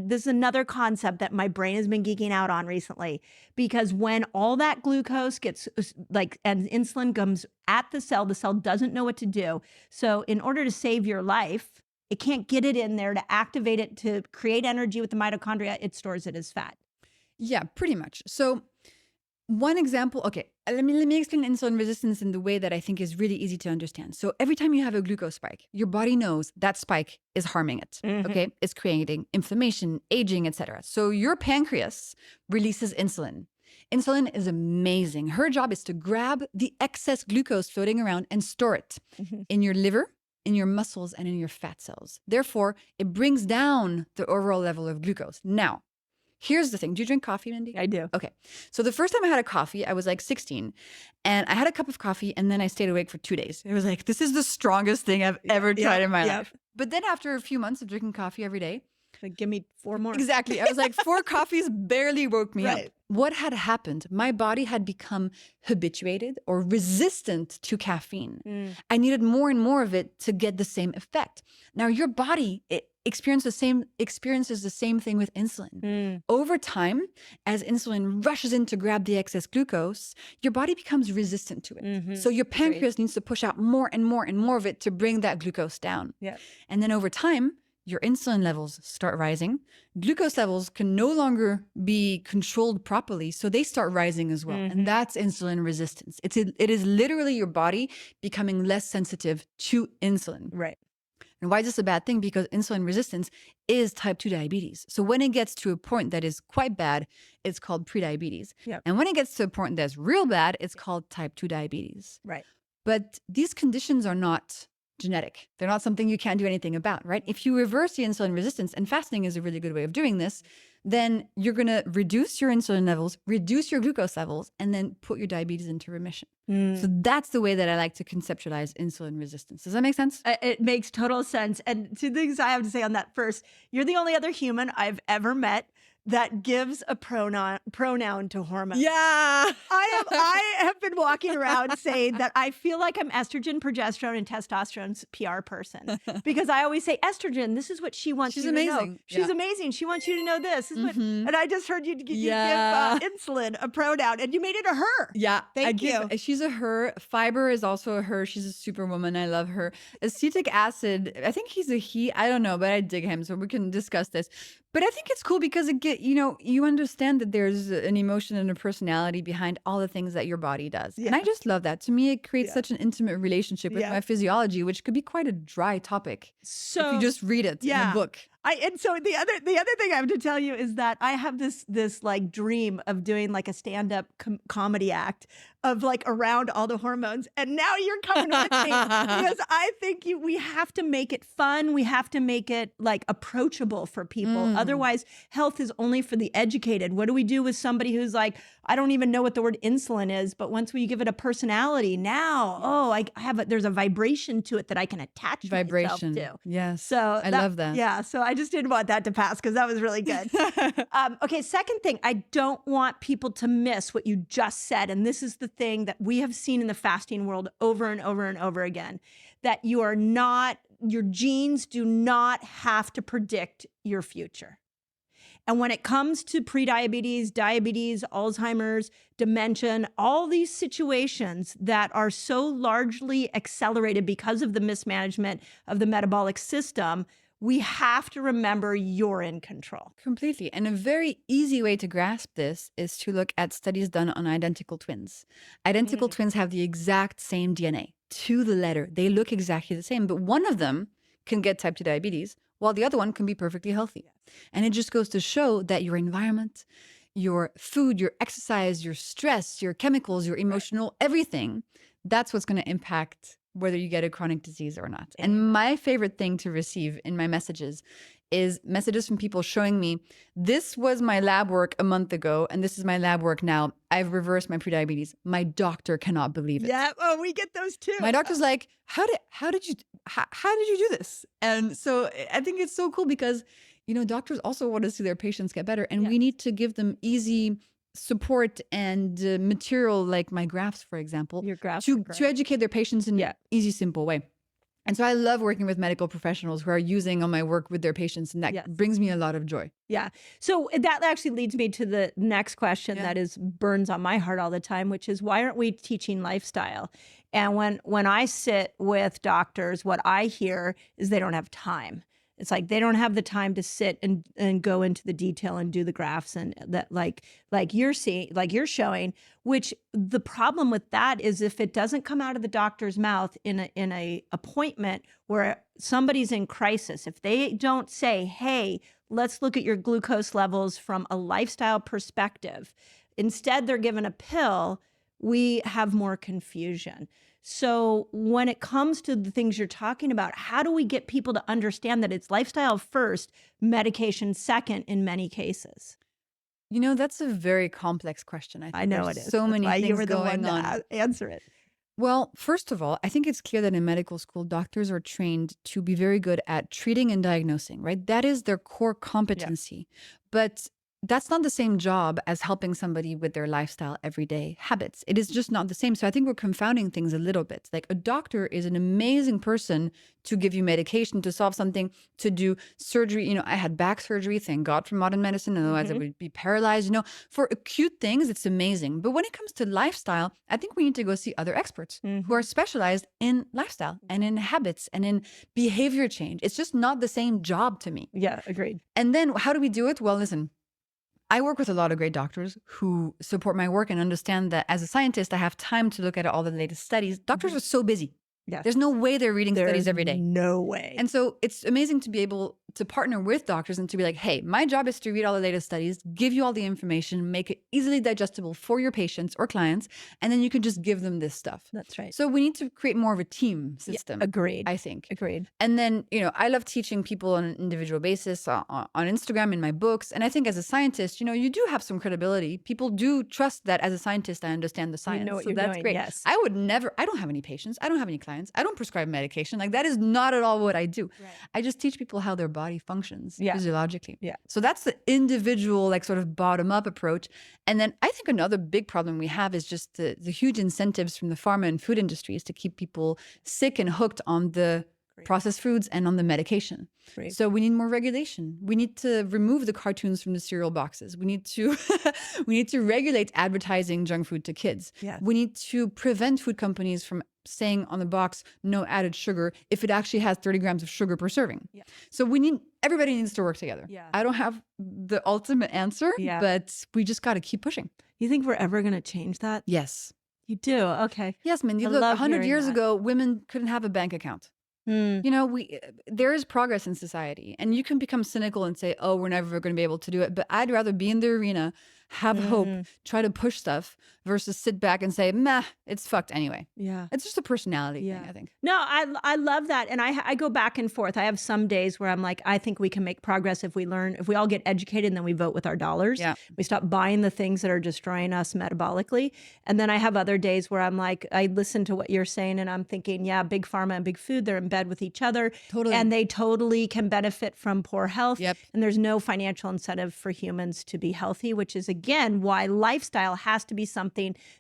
this is another concept that my brain has been geeking out on recently, because when all that glucose gets and insulin comes at the cell doesn't know what to do. So in order to save your life, it can't get it in there to activate it to create energy with the mitochondria. It stores it as fat. Yeah, pretty much. So one example, okay, let me explain insulin resistance in the way that I think is really easy to understand. So every time you have a glucose spike, your body knows that spike is harming it, okay? It's creating inflammation, aging, etc. So your pancreas releases insulin. Insulin is amazing. Her job is to grab the excess glucose floating around and store it in your liver, in your muscles, and in your fat cells. Therefore, it brings down the overall level of glucose. Now, here's the thing. Do you drink coffee, Mindy? I do. Okay. So the first time I had a coffee, I was like 16. And I had a cup of coffee and then I stayed awake for 2 days. It was like, this is the strongest thing I've ever tried in my life. But then after a few months of drinking coffee every day, like, give me 4 more. Exactly. I was like, 4 coffees barely woke me up. What had happened? My body had become habituated or resistant to caffeine. I needed more and more of it to get the same effect. Now, your body experiences the same thing with insulin. Over time, as insulin rushes in to grab the excess glucose, your body becomes resistant to it. So your pancreas needs to push out more and more and more of it to bring that glucose down. And then over time, your insulin levels start rising. Glucose levels can no longer be controlled properly, so they start rising as well. And that's insulin resistance. It is literally your body becoming less sensitive to insulin. And why is this a bad thing? Because insulin resistance is type 2 diabetes. So when it gets to a point that is quite bad, it's called prediabetes. And when it gets to a point that's real bad, it's called type 2 diabetes. But these conditions are not genetic. They're not something you can't do anything about, right? If you reverse the insulin resistance, and fasting is a really good way of doing this, then you're going to reduce your insulin levels, reduce your glucose levels, and then put your diabetes into remission. So that's the way that I like to conceptualize insulin resistance. Does that make sense? It makes total sense. And two things I have to say on that. First, you're the only other human I've ever met that gives a pronoun to hormones. Yeah. I have been walking around saying that I feel like I'm estrogen, progesterone, and testosterone's PR person, because I always say, estrogen, this is what she wants She's you to know. amazing. She's Yeah. amazing. She wants you to know this. This is what, and I just heard you give Yeah. insulin a pronoun, and you made it a her. Yeah. Thank you. She's a her. Fiber is also a her. She's a superwoman. I love her. Acetic acid, I think he's a he. I don't know, but I dig him. So we can discuss this. But I think it's cool because you understand that there's an emotion and a personality behind all the things that your body does. And I just love that. To me, it creates such an intimate relationship with my physiology, which could be quite a dry topic So if you just read it in a book. And so the other thing I have to tell you is that I have this like dream of doing like a stand-up comedy act of like around all the hormones, and now you're coming with me because I think we have to make it fun. We have to make it like approachable for people. Otherwise, health is only for the educated. What do we do with somebody who's like, I don't even know what the word insulin is, but once we give it a personality, now there's a vibration to it that I can attach myself to. Yes. So I love that. Yeah. So I just didn't want that to pass because that was really good. Okay. Second thing, I don't want people to miss what you just said. And this is the thing that we have seen in the fasting world over and over and over again, that your genes do not have to predict your future. And when it comes to prediabetes, diabetes, Alzheimer's, dementia, all these situations that are so largely accelerated because of the mismanagement of the metabolic system, we have to remember you're in control. Completely. And a very easy way to grasp this is to look at studies done on identical twins. Identical twins have the exact same DNA to the letter. They look exactly the same, but one of them can get type 2 diabetes while the other one can be perfectly healthy. And it just goes to show that your environment, your food, your exercise, your stress, your chemicals, your emotional, everything, that's what's going to impact whether you get a chronic disease or not. And my favorite thing to receive in my messages is messages from people showing me, this was my lab work a month ago, and this is my lab work now. I've reversed my prediabetes. My doctor cannot believe it. Yeah. Oh, we get those too. My doctor's like, how did you do this? And so I think it's so cool because, doctors also want to see their patients get better, and we need to give them easy support and material, like my graphs, for example, Your graphs to are great. educate their patients in an easy, simple way. And so I love working with medical professionals who are using on my work with their patients, and that brings me a lot of joy. Yeah. So that actually leads me to the next question that burns on my heart all the time, which is, why aren't we teaching lifestyle? And when I sit with doctors, what I hear is they don't have time. It's like they don't have the time to sit and go into the detail and do the graphs and that like you're seeing, like you're showing, which the problem with that is if it doesn't come out of the doctor's mouth in a appointment where somebody's in crisis, if they don't say, hey, let's look at your glucose levels from a lifestyle perspective, instead they're given a pill, we have more confusion. So when it comes to the things you're talking about, how do we get people to understand that it's lifestyle first, medication second in many cases? That's a very complex question. I know There's it is. so That's many why things you were the going one on. to answer it. Well, first of all, I think it's clear that in medical school, doctors are trained to be very good at treating and diagnosing, right? That is their core competency. But that's not the same job as helping somebody with their lifestyle everyday habits. It is just not the same. So I think we're confounding things a little bit. Like, a doctor is an amazing person to give you medication, to solve something, to do surgery. I had back surgery, thank God for modern medicine. Otherwise I would be paralyzed. For acute things, it's amazing. But when it comes to lifestyle, I think we need to go see other experts who are specialized in lifestyle and in habits and in behavior change. It's just not the same job to me. Yeah, agreed. And then how do we do it? Well, listen, I work with a lot of great doctors who support my work and understand that as a scientist, I have time to look at all the latest studies. Doctors are so busy. Yeah. There's no way they're reading studies every day. No way. And so it's amazing to be able to partner with doctors and to be like, hey, my job is to read all the latest studies, give you all the information, make it easily digestible for your patients or clients, and then you can just give them this stuff. That's right. So we need to create more of a team system. Yeah, agreed. I think. Agreed. And then, I love teaching people on an individual basis on Instagram, in my books. And I think as a scientist, you do have some credibility. People do trust that as a scientist, I understand the science. know what so you're that's doing, great. yes. I don't have any patients. I don't have any clients. I don't prescribe medication. Like that is not at all what I do. Right. I just teach people how their body functions physiologically. Yeah. So that's the individual, like sort of bottom up approach. And then I think another big problem we have is just the huge incentives from the pharma and food industries to keep people sick and hooked on the processed foods and on the medication. Great. So we need more regulation. We need to remove the cartoons from the cereal boxes. We need to regulate advertising junk food to kids. Yes. We need to prevent food companies from saying on the box, no added sugar, if it actually has 30 grams of sugar per serving. Yeah. So everybody needs to work together. Yeah. I don't have the ultimate answer, but we just got to keep pushing. You think we're ever going to change that? Yes. You do? Okay. Yes, Mindy. I Look, love 100 hearing years that. ago, women couldn't have a bank account. There is progress in society, and you can become cynical and say, oh, we're never going to be able to do it. But I'd rather be in the arena, have hope, try to push stuff versus sit back and say, meh, it's fucked anyway. Yeah. It's just a personality thing, I think. No, I love that. And I go back and forth. I have some days where I'm like, I think we can make progress if we all get educated and then we vote with our dollars. Yeah. We stop buying the things that are destroying us metabolically. And then I have other days where I'm like, I listen to what you're saying and I'm thinking, yeah, big pharma and big food, they're in bed with each other. Totally. And they totally can benefit from poor health. Yep. And there's no financial incentive for humans to be healthy, which is, again, why lifestyle has to be something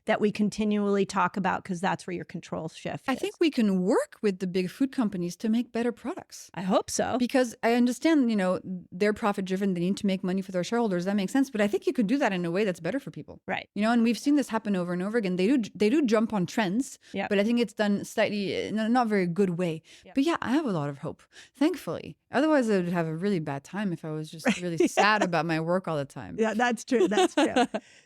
that we continually talk about, because that's where your control shift I is. think we can work with the big food companies to make better products. I hope so. Because I understand, they're profit driven. They need to make money for their shareholders. That makes sense. But I think you could do that in a way that's better for people. Right. And we've seen this happen over and over again. They do jump on trends, Yep. but I think it's done slightly in a not very good way. Yep. But yeah, I have a lot of hope, thankfully. Otherwise, I would have a really bad time if I was just really sad about my work all the time. Yeah, that's true. That's true.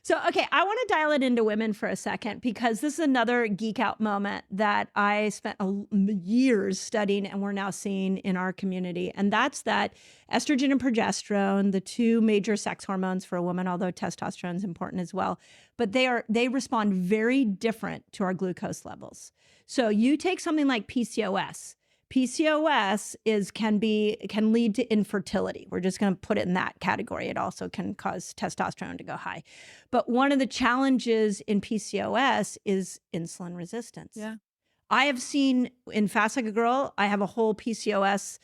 So, okay, I want to dial it into women for a second, because this is another geek out moment that I spent years studying and we're now seeing in our community. And that's that estrogen and progesterone, the two major sex hormones for a woman, although testosterone is important as well, but they respond very different to our glucose levels. So you take something like PCOS. PCOS can lead to infertility. We're just going to put it in that category. It also can cause testosterone to go high. But one of the challenges in PCOS is insulin resistance. Yeah. I have seen in Fast Like a Girl, I have a whole PCOS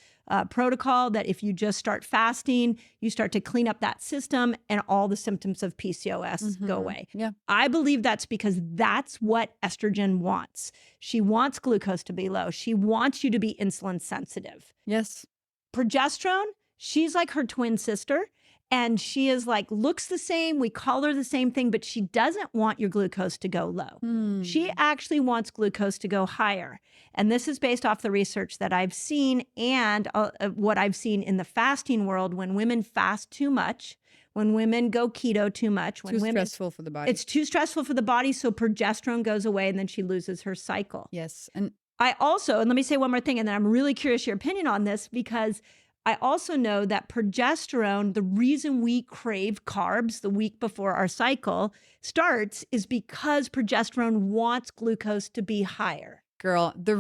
protocol that if you just start fasting, you start to clean up that system and all the symptoms of PCOS go away. Yeah. I believe that's because that's what estrogen wants. She wants glucose to be low. She wants you to be insulin sensitive. Yes. Progesterone, she's like her twin sister. And she is like, looks the same. We call her the same thing, but she doesn't want your glucose to go low. She actually wants glucose to go higher. And this is based off the research that I've seen and what I've seen in the fasting world. When women fast too much, when women go keto too much, when women, stressful for the body. it's too stressful for the body. So progesterone goes away and then she loses her cycle. Yes. And I also, and let me say one more thing, and then I'm really curious your opinion on this, because I also know that progesterone, the reason we crave carbs the week before our cycle starts is because progesterone wants glucose to be higher. girl, the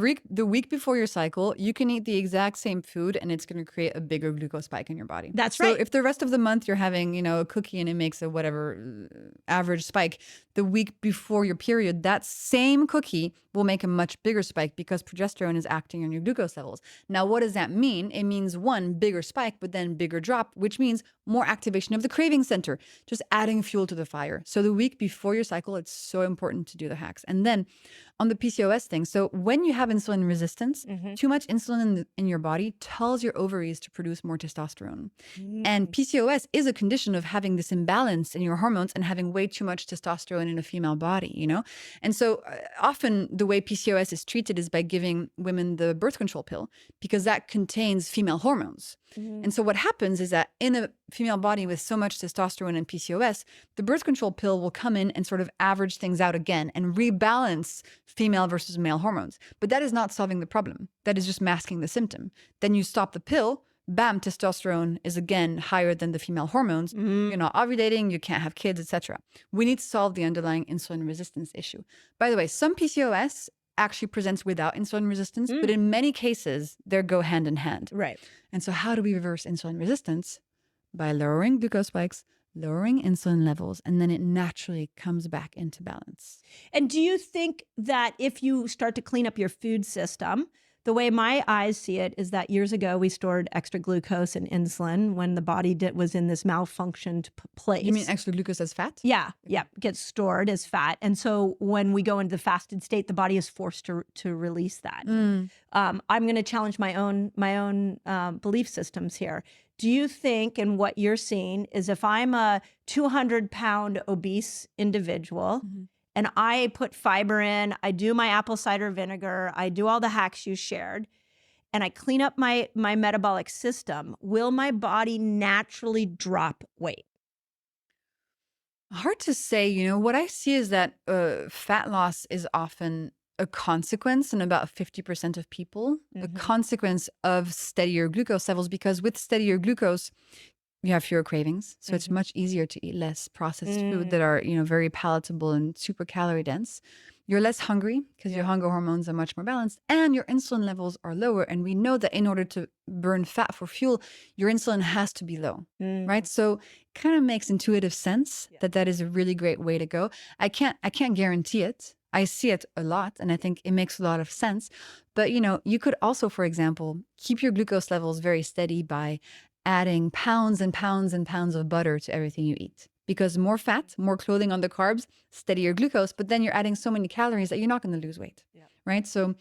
week before your cycle, you can eat the exact same food and it's going to create a bigger glucose spike in your body. That's so right. If the rest of the month you're having, a cookie and it makes a whatever average spike, the week before your period, that same cookie will make a much bigger spike because progesterone is acting on your glucose levels. Now, what does that mean? It means one, bigger spike, but then bigger drop, which means more activation of the craving center, just adding fuel to the fire. So the week before your cycle, it's so important to do the hacks. And then on the PCOS thing, so when you have insulin resistance, too much insulin in your body tells your ovaries to produce more testosterone. And PCOS is a condition of having this imbalance in your hormones and having way too much testosterone in a female body, And so often the way PCOS is treated is by giving women the birth control pill because that contains female hormones. And so what happens is that in a female body with so much testosterone and PCOS, the birth control pill will come in and sort of average things out again and rebalance female versus male hormones. But that is not solving the problem. That is just masking the symptom. Then you stop the pill, bam, testosterone is again higher than the female hormones. You're not ovulating, you can't have kids, etc. We need to solve the underlying insulin resistance issue. By the way, some PCOS actually presents without insulin resistance, but in many cases, they go hand in hand. Right. And so how do we reverse insulin resistance? By lowering glucose spikes, lowering insulin levels, and then it naturally comes back into balance. And do you think that if you start to clean up your food system, the way my eyes see it is that years ago we stored extra glucose and insulin when the body was in this malfunctioned place. You mean extra glucose as fat? Yeah, gets stored as fat. And so when we go into the fasted state, the body is forced to release that. I'm going to challenge my own belief systems here. Do you think, and what you're seeing is, if I'm a 200-pound obese individual and I put fiber in, I do my apple cider vinegar, I do all the hacks you shared, and I clean up my metabolic system, will my body naturally drop weight? Hard to say. You know, what I see is that fat loss is often a consequence in about 50% of people, a consequence of steadier glucose levels, because with steadier glucose, you have fewer cravings. So it's much easier to eat less processed food that are, you know, very palatable and super calorie dense. You're less hungry because your hunger hormones are much more balanced, and your insulin levels are lower. And we know that in order to burn fat for fuel, your insulin has to be low, right? So it kind of makes intuitive sense that that is a really great way to go. I can't guarantee it. I see it a lot, and I think it makes a lot of sense. But, you know, you could also, for example, keep your glucose levels very steady by adding pounds and pounds and pounds of butter to everything you eat. Because more fat, more clothing on the carbs, steadier glucose, but then you're adding so many calories that you're not going to lose weight, right? So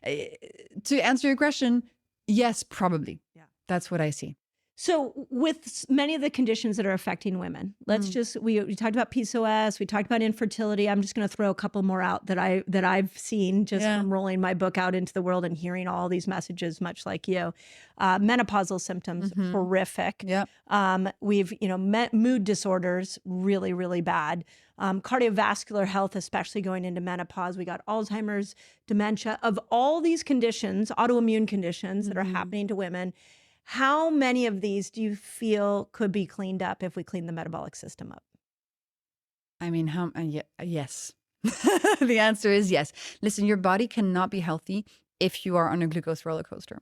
to answer your question, yes, probably. That's what I see. So with many of the conditions that are affecting women, let's just, we talked about PCOS, we talked about infertility. I'm just going to throw a couple more out that I've seen just from rolling my book out into the world and hearing all these messages, much like you. Menopausal symptoms, horrific. We've, you know, mood disorders, really, really bad. Cardiovascular health, especially going into menopause. We got Alzheimer's, dementia. Of all these conditions, autoimmune conditions that are happening to women, how many of these do you feel could be cleaned up if we clean the metabolic system up? I mean, yes. The answer is yes. Listen, your body cannot be healthy if you are on a glucose roller coaster.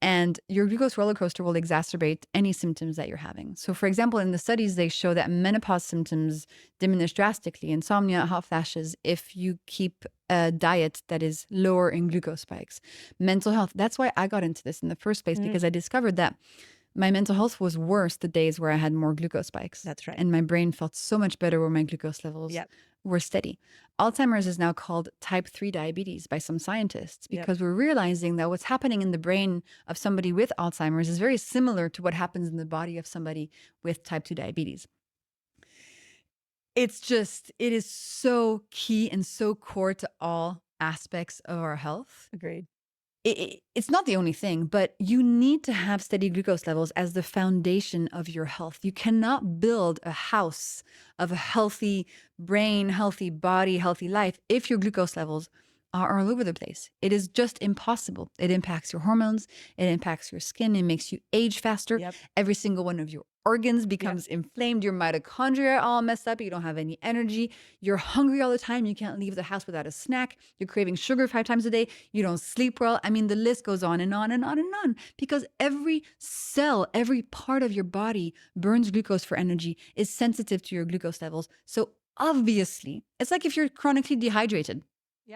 And your glucose roller coaster will exacerbate any symptoms that you're having. So for example, in the studies, they show that menopause symptoms diminish drastically, insomnia, hot flashes, if you keep a diet that is lower in glucose spikes. Mental health, that's why I got into this in the first place, because I discovered that my mental health was worse the days where I had more glucose spikes. That's right. And my brain felt so much better where my glucose levels were steady. Alzheimer's is now called type 3 diabetes by some scientists, because we're realizing that what's happening in the brain of somebody with Alzheimer's is very similar to what happens in the body of somebody with type 2 diabetes. It is so key and so core to all aspects of our health. Agreed. It's not the only thing, but you need to have steady glucose levels as the foundation of your health. You cannot build a house of a healthy brain, healthy body, healthy life if your glucose levels are all over the place. It is just impossible. It impacts your hormones. It impacts your skin. It makes you age faster. Every single one of your organs becomes inflamed. Your mitochondria are all messed up. You don't have any energy. You're hungry all the time. You can't leave the house without a snack. You're craving sugar 5 times a day. You don't sleep well. I mean, the list goes on and on and on and on, because every cell, every part of your body burns glucose for energy, is sensitive to your glucose levels. So obviously, it's like if you're chronically dehydrated.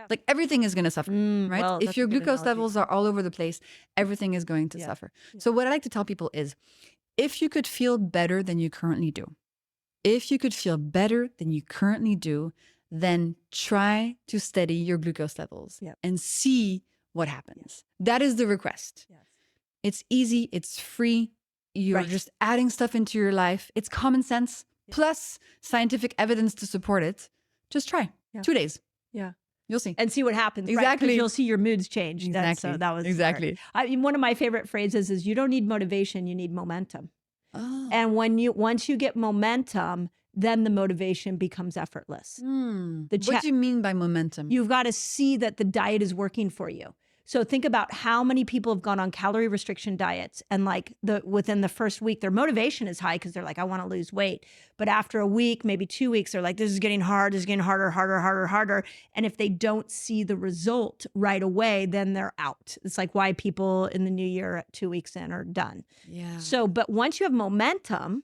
Like everything is going to suffer, right? Well, if your glucose levels are all over the place, everything is going to suffer. So what I like to tell people is, if you could feel better than you currently do, then try to steady your glucose levels and see what happens. That is the request. It's easy. It's free. You're just adding stuff into your life. It's common sense plus scientific evidence to support it. Just try 2 days. You'll see. And see what happens. Exactly. Right? You'll see your moods change. Exactly. That was exactly. smart. I mean, one of my favorite phrases is, you don't need motivation, you need momentum. And once you get momentum, then the motivation becomes effortless. What do you mean by momentum? You've got to see that the diet is working for you. So think about how many people have gone on calorie restriction diets and like within the first week, their motivation is high because they're like, I want to lose weight. But after a week, maybe 2 weeks, they're like, this is getting hard. This is getting harder. And if they don't see the result right away, then they're out. It's like why people in the new year 2 weeks in are done. Yeah. So, but once you have momentum,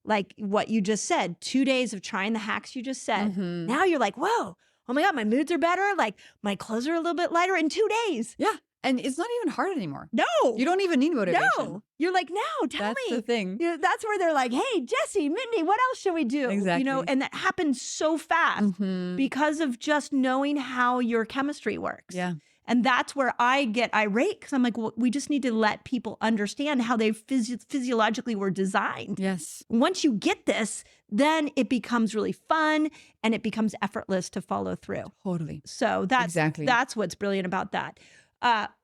like what you just said, 2 days of trying the hacks you just said, now you're like, whoa, oh my God, my moods are better. Like my clothes are a little bit lighter in 2 days. Yeah. And it's not even hard anymore. No. You don't even need motivation. No. You're like, no, tell me. That's the thing. You know, that's where they're like, hey, Jessie, Mindy, what else should we do? Exactly. You know, and that happens so fast because of just knowing how your chemistry works. Yeah. And that's where I get irate because I'm like, well, we just need to let people understand how they physiologically were designed. Yes. Once you get this, then it becomes really fun and it becomes effortless to follow through. Totally. So that's what's brilliant about that.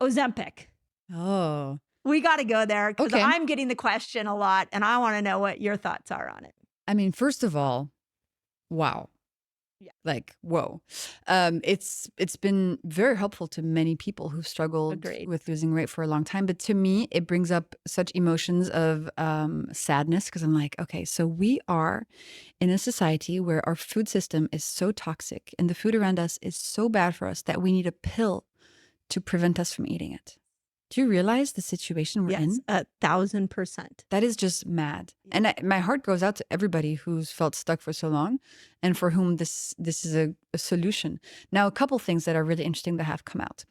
Ozempic. Oh. We got to go there because Okay. I'm getting the question a lot and I want to know what your thoughts are on it. I mean, first of all, wow. Yeah. Like, whoa. It's been very helpful to many people who've struggled Agreed. with losing weight for a long time. But to me, it brings up such emotions of sadness because I'm like, okay, so we are in a society where our food system is so toxic and the food around us is so bad for us that we need a pill to prevent us from eating it. Do you realize the situation we're in? 1,000%. That is just mad. And my heart goes out to everybody who's felt stuck for so long and for whom this is a solution. Now, a couple things that are really interesting that have come out.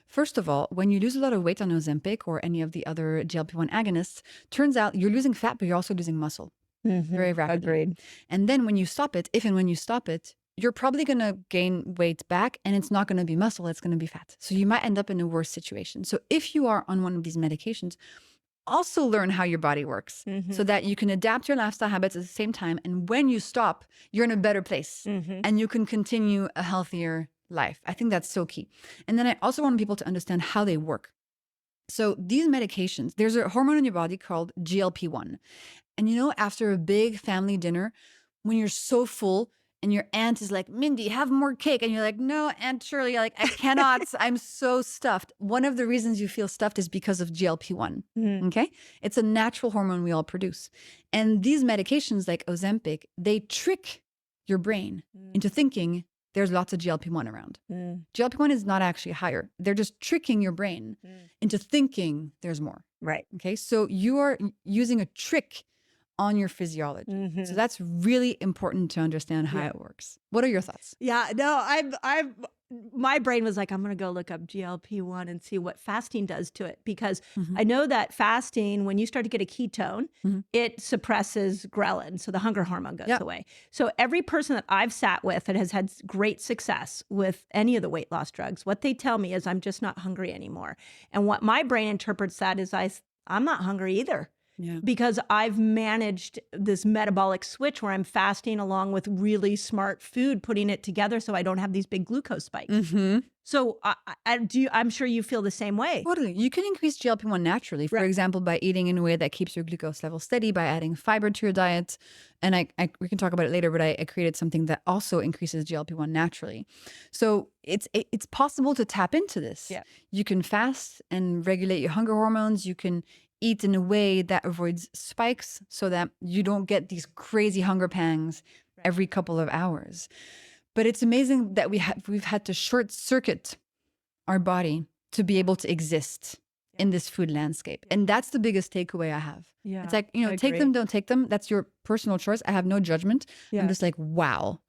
First of all, when you lose a lot of weight on Ozempic or any of the other GLP-1 agonists, turns out you're losing fat, but you're also losing muscle very rapidly. Agreed. And then when you stop it, if and when you stop it, you're probably going to gain weight back and it's not going to be muscle, it's going to be fat. So you might end up in a worse situation. So if you are on one of these medications, also learn how your body works so that you can adapt your lifestyle habits at the same time. And when you stop, you're in a better place and you can continue a healthier life. I think that's so key. And then I also want people to understand how they work. So these medications, there's a hormone in your body called GLP-1. And you know, after a big family dinner, when you're so full, and your aunt is like, Mindy, have more cake. And you're like, no, Aunt Shirley, like, I cannot. I'm so stuffed. One of the reasons you feel stuffed is because of GLP-1. Okay? It's a natural hormone we all produce. And these medications like Ozempic, they trick your brain into thinking there's lots of GLP-1 around. GLP-1 is not actually higher. They're just tricking your brain into thinking there's more. Right. Okay? So you are using a trick on your physiology. So that's really important to understand how it works. What are your thoughts? Yeah, no, my brain was like, I'm going to go look up GLP-1 and see what fasting does to it. Because I know that fasting, when you start to get a ketone, it suppresses ghrelin. So the hunger hormone goes away. So every person that I've sat with that has had great success with any of the weight loss drugs, what they tell me is I'm just not hungry anymore. And what my brain interprets that is I'm not hungry either. Yeah. Because I've managed this metabolic switch where I'm fasting along with really smart food, putting it together so I don't have these big glucose spikes. So I'm sure you feel the same way. Totally. You can increase GLP-1 naturally, for example, by eating in a way that keeps your glucose level steady, by adding fiber to your diet. And we can talk about it later, but I created something that also increases GLP-1 naturally. So it's possible to tap into this. Yeah. You can fast and regulate your hunger hormones. You can eat in a way that avoids spikes so that you don't get these crazy hunger pangs every couple of hours. But it's amazing that we've had to short circuit our body to be able to exist in this food landscape. And that's the biggest takeaway I have. Yeah, it's like, take them, don't take them. That's your personal choice. I have no judgment. Yeah. I'm just like, wow,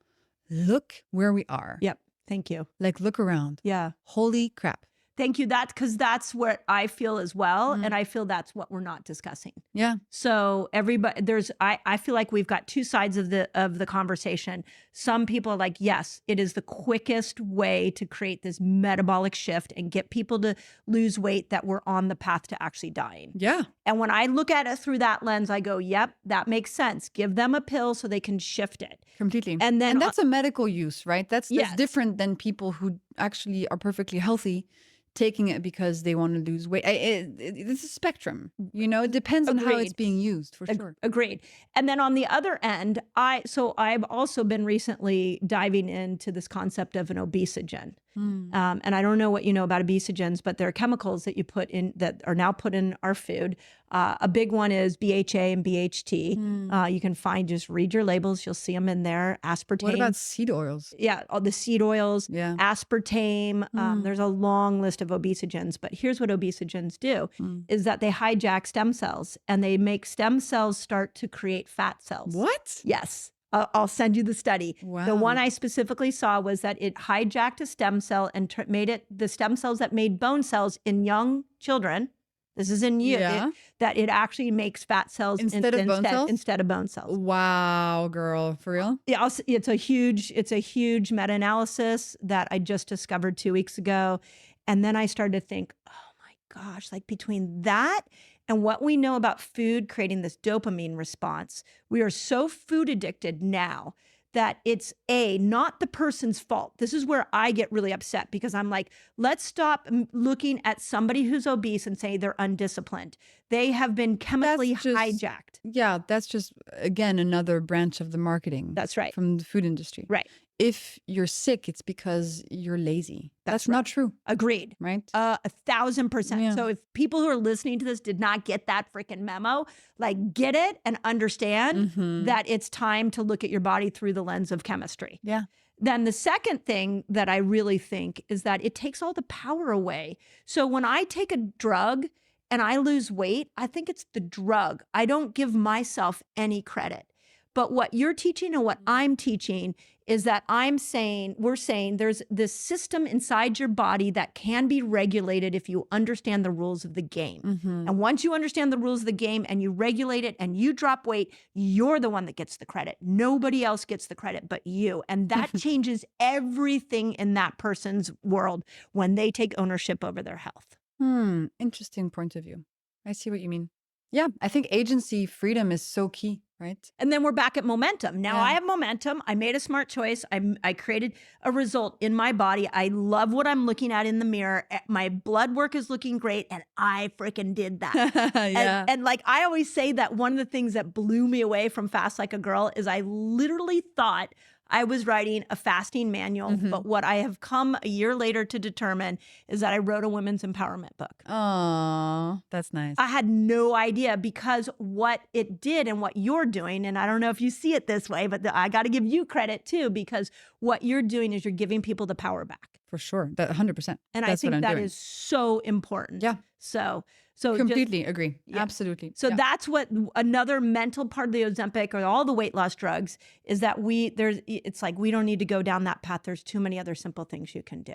look where we are. Yep. Thank you. Like, look around. Yeah. Holy crap. Thank you. Because that's what I feel as well. And I feel that's what we're not discussing. Yeah. So everybody, I feel like we've got two sides of the conversation. Some people are like, yes, it is the quickest way to create this metabolic shift and get people to lose weight that we're on the path to actually dying. Yeah. And when I look at it through that lens, I go, yep, that makes sense. Give them a pill so they can shift it. Completely. And that's a medical use, right? That's Yes. different than people who actually are perfectly healthy taking it because they want to lose weight. It's a spectrum, you know, it depends on how it's Agreed. being used for sure. Agreed. And then on the other end, I've also been recently diving into this concept of an obesogen. And I don't know what you know about obesogens, but there are chemicals that you put in that are now put in our food. A big one is BHA and BHT. You can just read your labels. You'll see them in there. Aspartame. What about seed oils? Yeah, all the seed oils, Yeah. aspartame. There's a long list of obesogens. But here's what obesogens do, is that they hijack stem cells and they make stem cells start to create fat cells. What? Yes. I'll send you the study. Wow. The one I specifically saw was that it hijacked a stem cell and made it the stem cells that made bone cells in young children. This is in you. Yeah. That it actually makes fat cells Instead of bone cells? Instead of bone cells. Wow, girl. For real? Yeah, it's a huge meta-analysis that I just discovered 2 weeks ago. And then I started to think, oh my gosh, like between that and what we know about food creating this dopamine response, we are so food addicted now that it's not the person's fault. This is where I get really upset because I'm like, let's stop looking at somebody who's obese and say they're undisciplined. They have been chemically hijacked. Yeah, that's just, again, another branch of the marketing. That's right. From the food industry. Right. If you're sick, it's because you're lazy. That's right. not true. Agreed. Right? 1,000%. Yeah. So if people who are listening to this did not get that freaking memo, like get it and understand that it's time to look at your body through the lens of chemistry. Yeah. Then the second thing that I really think is that it takes all the power away. So when I take a drug and I lose weight, I think it's the drug. I don't give myself any credit. But what you're teaching and what I'm teaching is that we're saying there's this system inside your body that can be regulated if you understand the rules of the game. And once you understand the rules of the game and you regulate it and you drop weight, you're the one that gets the credit. Nobody else gets the credit but you. And that changes everything in that person's world when they take ownership over their health. Interesting point of view. I see what you mean. Yeah, I think agency freedom is so key, right? And then we're back at momentum. Now Yeah. I have momentum. I made a smart choice. I created a result in my body. I love what I'm looking at in the mirror. My blood work is looking great. And I freaking did that. Yeah. And like I always say that one of the things that blew me away from Fast Like a Girl is I literally thought I was writing a fasting manual, but what I have come a year later to determine is that I wrote a women's empowerment book. Oh, that's nice. I had no idea because what it did and what you're doing, and I don't know if you see it this way, but I got to give you credit too, because what you're doing is you're giving people the power back. For sure. That 100%. And That's I think what I'm that doing. is so important. Yeah. So Completely agree. Yeah. Absolutely. So Yeah. that's what another mental part of the Ozempic or all the weight loss drugs is that it's like we don't need to go down that path. There's too many other simple things you can do.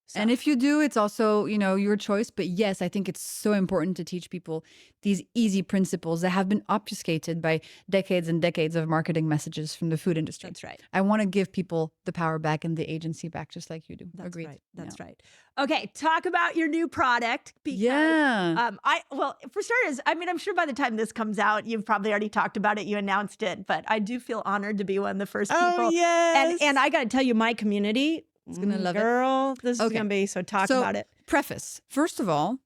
So. And if you do, it's also, your choice. But yes, I think it's so important to teach people these easy principles that have been obfuscated by decades and decades of marketing messages from the food industry. That's right. I want to give people the power back and the agency back, just like you do. That's Agreed. right. That's Yeah. right. Okay, talk about your new product. Because, Yeah. for starters, I mean, I'm sure by the time this comes out, you've probably already talked about it. You announced it, but I do feel honored to be one of the first people. Oh, yes. And I got to tell you, my community, It's going to love it. girl, this is Okay. going to be, so talk about it. Preface. First of all,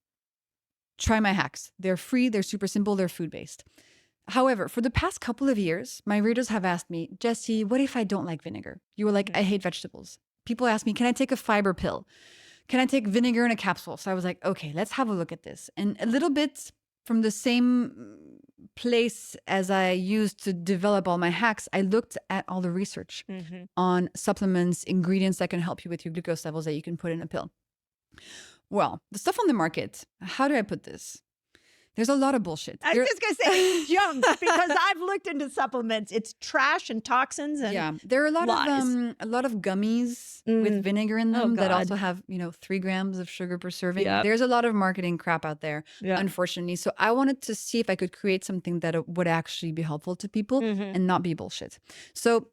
try my hacks. They're free. They're super simple. They're food-based. However, for the past couple of years, my readers have asked me, Jessie, what if I don't like vinegar? You were like, I hate vegetables. People ask me, can I take a fiber pill? Can I take vinegar in a capsule? So I was like, okay, let's have a look at this. And a little bit from the same place as I used to develop all my hacks, I looked at all the research on supplements, ingredients that can help you with your glucose levels that you can put in a pill. Well, the stuff on the market, how do I put this? There's a lot of bullshit. I was just going to say it's junk because I've looked into supplements. It's trash and toxins and yeah, there are a lot of gummies with vinegar in them that also have 3 grams of sugar per serving. Yep. There's a lot of marketing crap out there, Yeah. unfortunately. So I wanted to see if I could create something that would actually be helpful to people and not be bullshit. So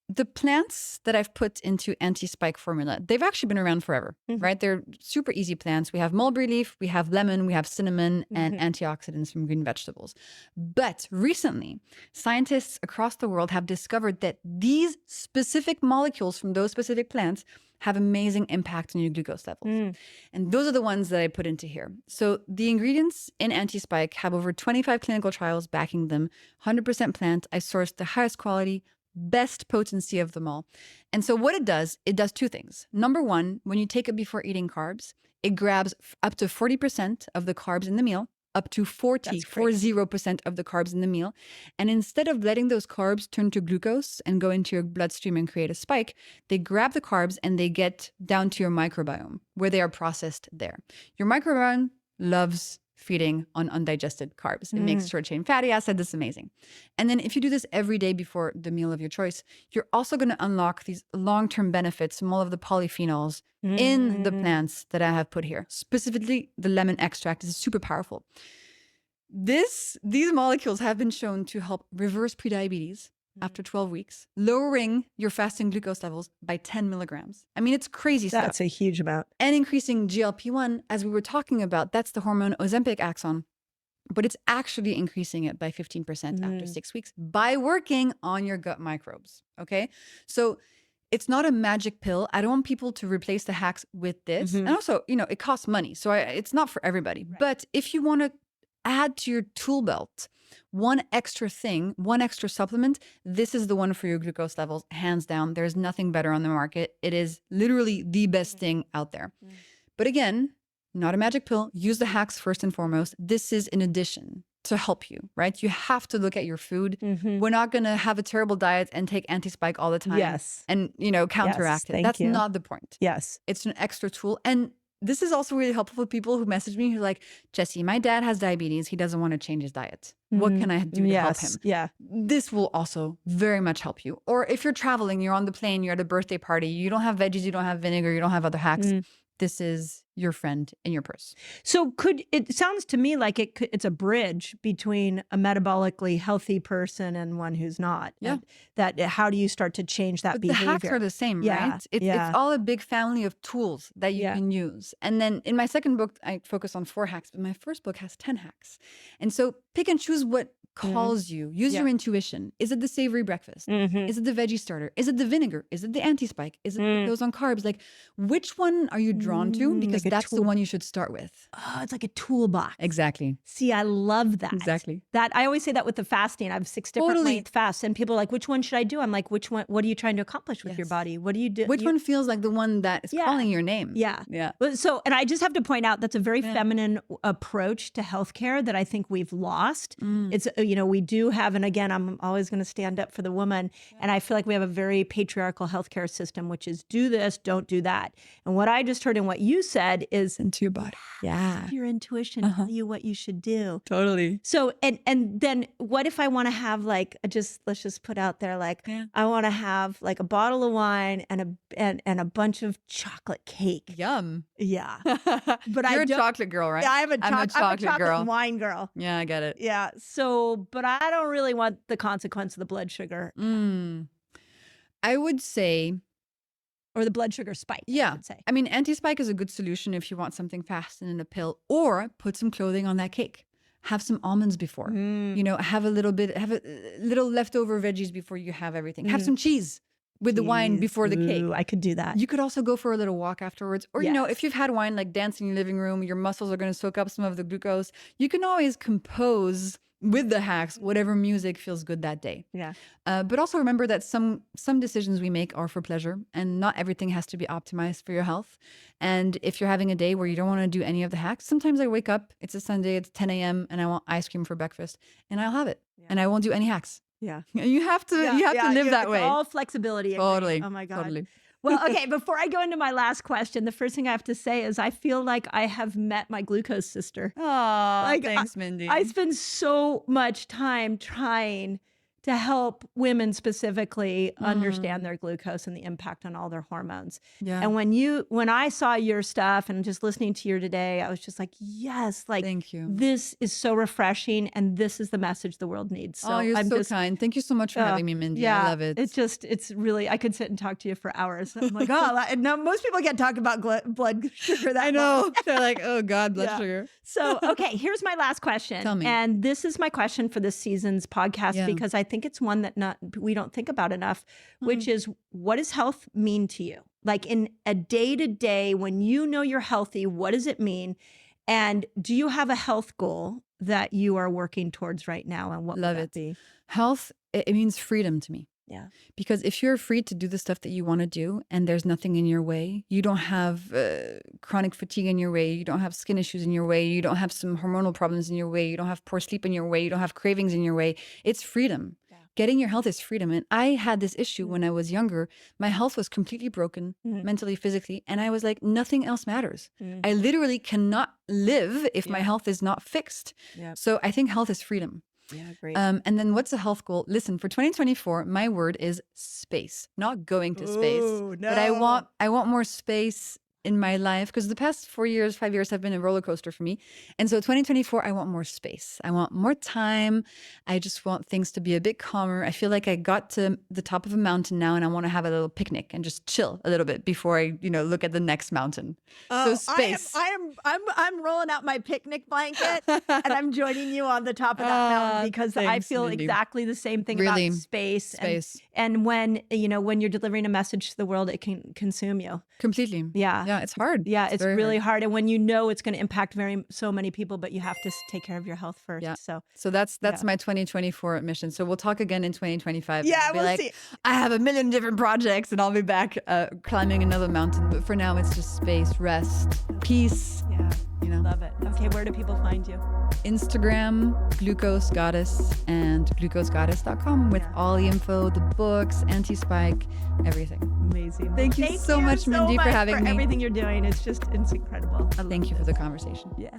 the plants that I've put into anti-spike formula, they've actually been around forever, right? They're super easy plants. We have mulberry leaf, we have lemon, we have cinnamon, and antioxidants from green vegetables. But recently, scientists across the world have discovered that these specific molecules from those specific plants have amazing impact on your glucose levels. And those are the ones that I put into here. So the ingredients in anti-spike have over 25 clinical trials backing them, 100% plant. I sourced the highest quality, best potency of them all. And so what it does two things. Number one, when you take it before eating carbs, it grabs up to 40% of the carbs in the meal, up to 40% of the carbs in the meal. And instead of letting those carbs turn to glucose and go into your bloodstream and create a spike, they grab the carbs and they get down to your microbiome where they are processed there. Your microbiome loves feeding on undigested carbs. It makes short-chain fatty acid. This is amazing. And then if you do this every day before the meal of your choice, you're also going to unlock these long-term benefits from all of the polyphenols in the plants that I have put here. Specifically, the lemon extract is super powerful. These molecules have been shown to help reverse prediabetes after 12 weeks, lowering your fasting glucose levels by 10 milligrams. I mean, it's crazy stuff. That's a huge amount. And increasing GLP-1, as we were talking about, that's the hormone Ozempic acts on. But it's actually increasing it by 15% after 6 weeks by working on your gut microbes, okay? So it's not a magic pill. I don't want people to replace the hacks with this. And also, it costs money. So it's not for everybody. Right. But if you want to add to your tool belt one extra thing, one extra supplement, this is the one for your glucose levels, hands down. There's nothing better on the market. It is literally the best thing out there. But again, not a magic pill. Use the hacks first and foremost. This is in addition to help you, right? You have to look at your food. We're not going to have a terrible diet and take anti-spike all the time. Yes. And, counteract it. That's not the point. Yes. It's an extra tool. And this is also really helpful for people who message me who are like, Jessie, my dad has diabetes. He doesn't want to change his diet. What can I do to help him? Yeah. This will also very much help you. Or if you're traveling, you're on the plane, you're at a birthday party, you don't have veggies, you don't have vinegar, you don't have other hacks. This is your friend in your purse. So it sounds to me like it's a bridge between a metabolically healthy person and one who's not. Yeah. And how do you start to change that behavior? The hacks are the same, right? It's all a big family of tools that you can use. And then in my second book, I focus on 4 hacks, but my first book has 10 hacks. And so pick and choose what calls you. Use your intuition. Is it the savory breakfast? Is it the veggie starter? Is it the vinegar? Is it the anti-spike? Is it those on carbs? Like, which one are you drawn to? Because like that's the one you should start with. Oh, it's like a toolbox. Exactly. See, I love that. Exactly. That I always say that with the fasting. I have 6 different length fasts, and people are like, which one should I do? I'm like, which one? What are you trying to accomplish with your body? What do you do? Which one feels like the one that is calling your name? Yeah. Yeah. So, and I just have to point out that's a very feminine approach to healthcare that I think we've lost. It's, we do have, and again, I'm always going to stand up for the woman. And I feel like we have a very patriarchal healthcare system, which is do this, don't do that. And what I just heard and what you said is into your body. Yeah. Your intuition tell you what you should do. Totally. So, and then what if I want to have like, let's just put out there, like, I want to have like a bottle of wine and a bunch of chocolate cake. Yum. Yeah. But You're a chocolate girl, right? Yeah, I'm a chocolate girl. Wine girl. Yeah, I get it. Yeah. So, but I don't really want the consequence of the blood sugar. I would say, or the blood sugar spike. Yeah. I would say. I mean, anti-spike is a good solution if you want something fast and in a pill, or put some clothing on that cake. Have some almonds before. Have a little leftover veggies before you have everything. Have some cheese with the wine before the cake. I could do that. You could also go for a little walk afterwards. Or, if you've had wine, like dance in your living room, your muscles are going to soak up some of the glucose. You can always compose with the hacks whatever music feels good that day. Yeah. But also remember that some decisions we make are for pleasure, and not everything has to be optimized for your health. And if you're having a day where you don't want to do any of the hacks, sometimes I wake up, it's a Sunday, it's 10 a.m. and I want ice cream for breakfast, and I'll have it. And I won't do any hacks. Yeah. You have to live that way. All flexibility. Totally. Oh my God. Totally. Well, okay, before I go into my last question, the first thing I have to say is I feel like I have met my glucose sister. Oh, thanks, Mindy. I spend so much time trying to help women specifically understand their glucose and the impact on all their hormones. Yeah. And when I saw your stuff and just listening to you today, I was just like, yes, like Thank you. this is so refreshing, and this is the message the world needs. So Oh, you're I'm so just, kind. Thank you so much for having me, Mindy. yeah, I love it. it's really, I could sit and talk to you for hours. I'm like, no, most people can't talk about blood sugar that I know. long. They're like, oh God, blood Yeah. sugar. So, okay, here's my last question. Tell me. And this is my question for this season's podcast, Yeah. because I think it's one that we don't think about enough, which is, what does health mean to you? Like in a day-to-day, when you know you're healthy, what does it mean? And do you have a health goal that you are working towards right now? And what Love would it. that be? Health, it means freedom to me. Yeah. Because if you're free to do the stuff that you want to do and there's nothing in your way, you don't have chronic fatigue in your way, you don't have skin issues in your way, you don't have some hormonal problems in your way, you don't have poor sleep in your way, you don't have cravings in your way, it's freedom. Yeah. Getting your health is freedom. And I had this issue when I was younger. My health was completely broken, mentally, physically, and I was like, nothing else matters. I literally cannot live if my health is not fixed. Yeah. So I think health is freedom. Yeah, great. And then what's a health goal? Listen, for 2024, my word is space, not going to space. Ooh, But I want more space in my life, because the past 4 years, 5 years have been a roller coaster for me. And so 2024, I want more space. I want more time. I just want things to be a bit calmer. I feel like I got to the top of a mountain now, and I want to have a little picnic and just chill a little bit before I, look at the next mountain. So space. I'm rolling out my picnic blanket and I'm joining you on the top of that mountain, because I thanks, feel Mindy. exactly the same thing Really, about space. space. And when you're delivering a message to the world, it can consume you. Completely. Yeah. Yeah, it's hard. Yeah, it's very really hard. And when you know it's going to impact so many people, but you have to take care of your health first. Yeah. So that's my 2024 mission. So we'll talk again in 2025. Yeah, I'll be we'll like, see. I have a million different projects, and I'll be back climbing another mountain. But for now, it's just space, rest, peace. yeah, Love love it. Okay, where do people find you? Instagram, Glucose Goddess, and glucosegoddess.com with all the info, the books, anti-spike, everything. Amazing. Thank you so much, Mindy, for having me. Everything you're doing. It's incredible. Thank you for the conversation. Yeah.